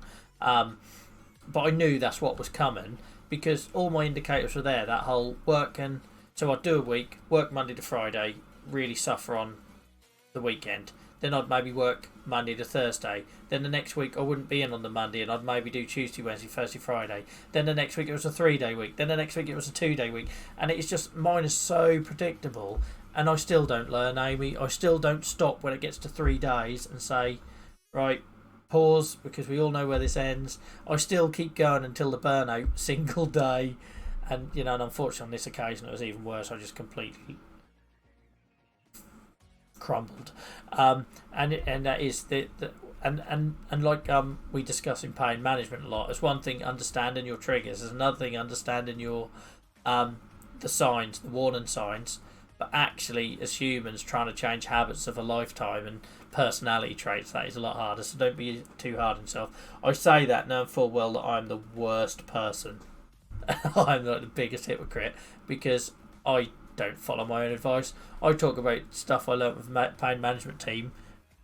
But I knew that's what was coming, because all my indicators were there. That whole working, so I'd do a week, work Monday to Friday, really suffer on the weekend. Then I'd maybe work Monday to Thursday. Then the next week I wouldn't be in on the Monday, and I'd maybe do Tuesday, Wednesday, Thursday, Friday. Then the next week it was a 3-day week. Then the next week it was a 2-day week. And it's just, mine is so predictable. And I still don't learn, Amy. I still don't stop when it gets to 3 days and say, right, pause, because we all know where this ends. I still keep going until the burnout single day, and and unfortunately on this occasion it was even worse. I just completely crumbled, and that is like we discuss in pain management a lot. It's one thing understanding your triggers, there's another thing understanding your the signs, the warning signs. But actually, as humans, trying to change habits of a lifetime and personality traits, that is a lot harder. So don't be too hard on yourself. I say that knowing full well that I'm the worst person. I'm like the biggest hypocrite, because I don't follow my own advice. I talk about stuff I learnt with the pain management team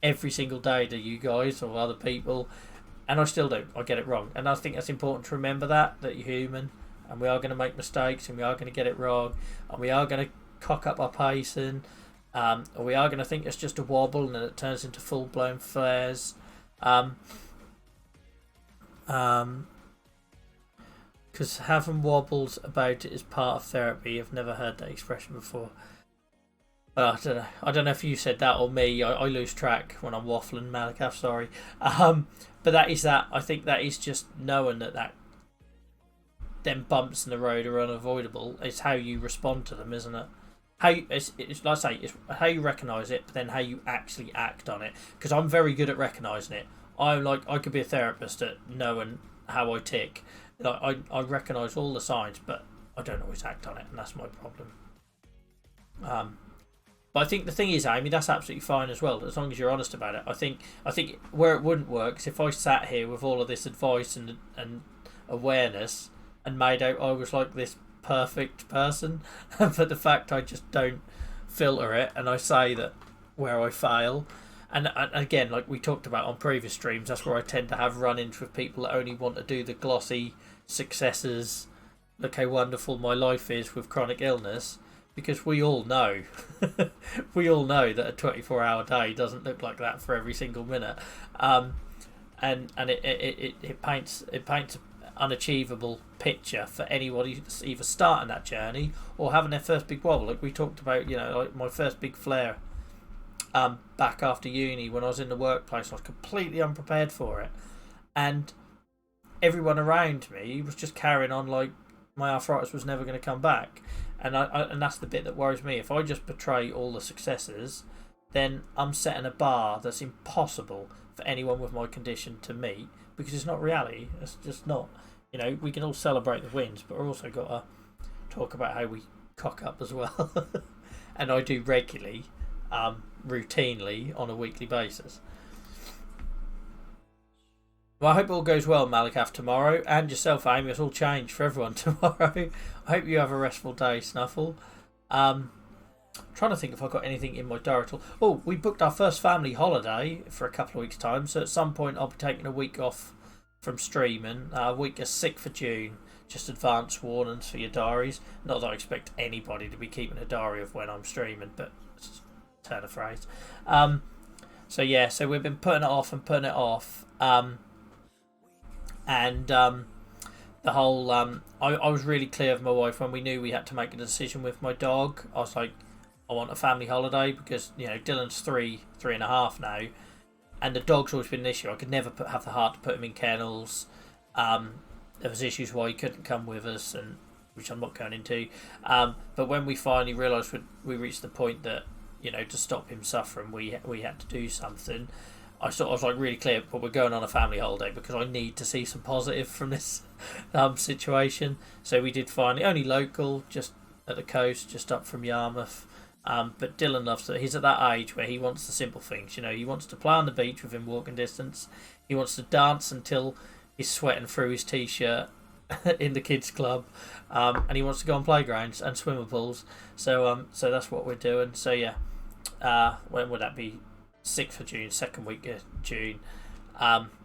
every single day to you guys or other people, and I still don't. I get it wrong. And I think that's important to remember that you're human, and we are going to make mistakes, and we are going to get it wrong, and we are going to cock up our pacing, or we are going to think it's just a wobble and then it turns into full-blown flares, because having wobbles about it is part of therapy. I've never heard that expression before. I don't know if you said that or me. I lose track when I'm waffling, Malik. I'm sorry. But that is that. I think that is just knowing that them bumps in the road are unavoidable. It's how you respond to them, isn't it? It's like I say, it's how you recognise it, but then how you actually act on it. Because I'm very good at recognising it. I could be a therapist at knowing how I tick. Like I recognise all the signs, but I don't always act on it, and that's my problem. But I think the thing is, Amy, that's absolutely fine as well, as long as you're honest about it. I think where it wouldn't work is if I sat here with all of this advice and awareness and made out I was like this perfect person, but the fact I just don't filter it, and I say that where I fail, and again, like we talked about on previous streams, that's where I tend to have run-ins with people that only want to do the glossy successes, look how wonderful my life is with chronic illness, because we all know that a 24-hour day doesn't look like that for every single minute, and it paints unachievable picture for anybody that's either starting that journey or having their first big wobble. Like we talked about, like my first big flare back after uni when I was in the workplace. I was completely unprepared for it, and everyone around me was just carrying on like my arthritis was never going to come back. And that's the bit that worries me. If I just portray all the successes, then I'm setting a bar that's impossible for anyone with my condition to meet, because it's not reality. It's just not. You know, we can all celebrate the wins, but we're also got to talk about how we cock up as well. And I do regularly, routinely, on a weekly basis. Well, I hope it all goes well, Malikath, tomorrow, and yourself, Amy. It's all changed for everyone tomorrow. I hope you have a restful day, Snuffle. I'm trying to think if I've got anything in my diary at all. Oh, we booked our first family holiday for a couple of weeks' time, so at some point I'll be taking a week off from streaming. Week of 6th of June. Just advance warnings for your diaries. Not that I expect anybody to be keeping a diary of when I'm streaming, but it's a turn of phrase. So yeah, so we've been putting it off and putting it off. The whole I was really clear with my wife when we knew we had to make a decision with my dog. I was like, I want a family holiday because, you know, Dylan's 3.5 now, and the dog's always been an issue. I could never have the heart to put him in kennels. There was issues why he couldn't come with us, and which I'm not going into. But when we finally realised we reached the point that, you know, to stop him suffering, we had to do something. I was like really clear, but we're going on a family holiday because I need to see some positive from this situation. So we did finally, only local, just at the coast, just up from Yarmouth. But Dylan loves it. He's at that age where he wants the simple things. You know, he wants to play on the beach within walking distance. He wants to dance until he's sweating through his t-shirt in the kids' club, and he wants to go on playgrounds and swimming pools. So that's what we're doing. So yeah, when would that be? 6th of June, second week of June.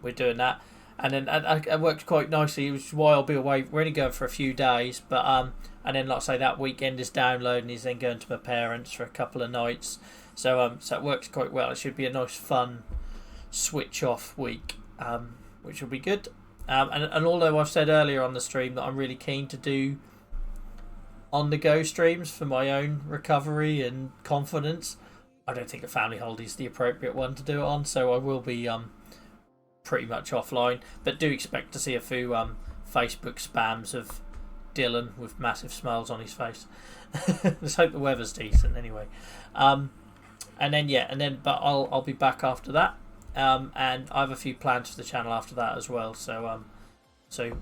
We're doing that, and then it worked quite nicely, which is why I'll be away. We're only going for a few days, but and then, like I say, that weekend is downloading. He's then going to my parents for a couple of nights. So it works quite well. It should be a nice, fun switch off week, which will be good. And although I've said earlier on the stream that I'm really keen to do on the go streams for my own recovery and confidence, I don't think a family holiday is the appropriate one to do it on, so I will be pretty much offline. But do expect to see a few Facebook spams of Dylan with massive smiles on his face. Let's hope the weather's decent anyway. But I'll be back after that, and I have a few plans for the channel after that as well. So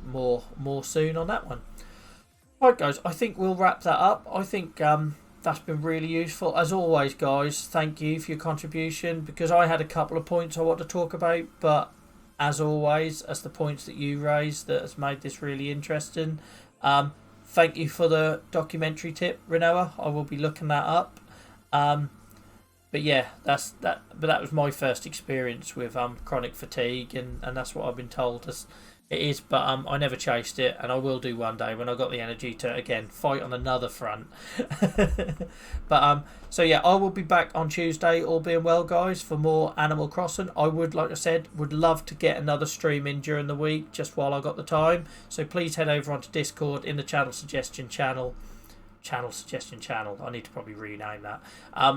more soon on that one. Right, guys, I think we'll wrap that up. I think that's been really useful. As always, guys, thank you for your contribution, because I had a couple of points I want to talk about, but as always, as the points that you raised that has made this really interesting. Thank you for the documentary tip, Renoa. I will be looking that up. But yeah, that's that. But that was my first experience with chronic fatigue, and that's what I've been told it is. But I never chased it, and I will do one day when I've got the energy to again fight on another front. But so yeah, I will be back on Tuesday, all being well, guys, for more Animal Crossing. I would, like I said, would love to get another stream in during the week, just while I got the time. So please head over onto Discord in the channel suggestion channel. I need to probably rename that.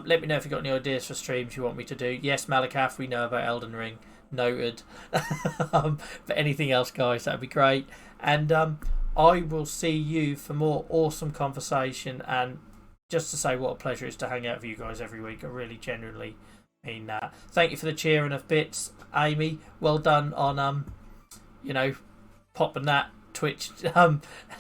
Let me know if you've got any ideas for streams you want me to do. Yes, Malikath, we know about Elden Ring. Noted. But anything else, guys, that would be great. And I will see you for more awesome conversation. And just to say what a pleasure it is to hang out with you guys every week. I really genuinely mean that. Thank you for the cheering of bits, Amy. Well done on popping that Twitch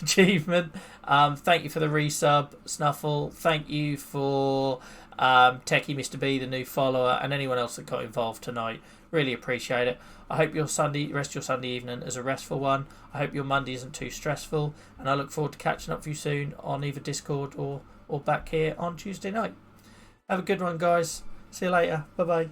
achievement. Thank you for the resub, Snuffle. Thank you for Techie Mr. B, the new follower, and anyone else that got involved tonight. Really appreciate it. I hope your rest of your Sunday evening is a restful one. I hope your Monday isn't too stressful, and I look forward to catching up with you soon on either Discord or back here on Tuesday night. Have a good one, guys. See you later. Bye bye.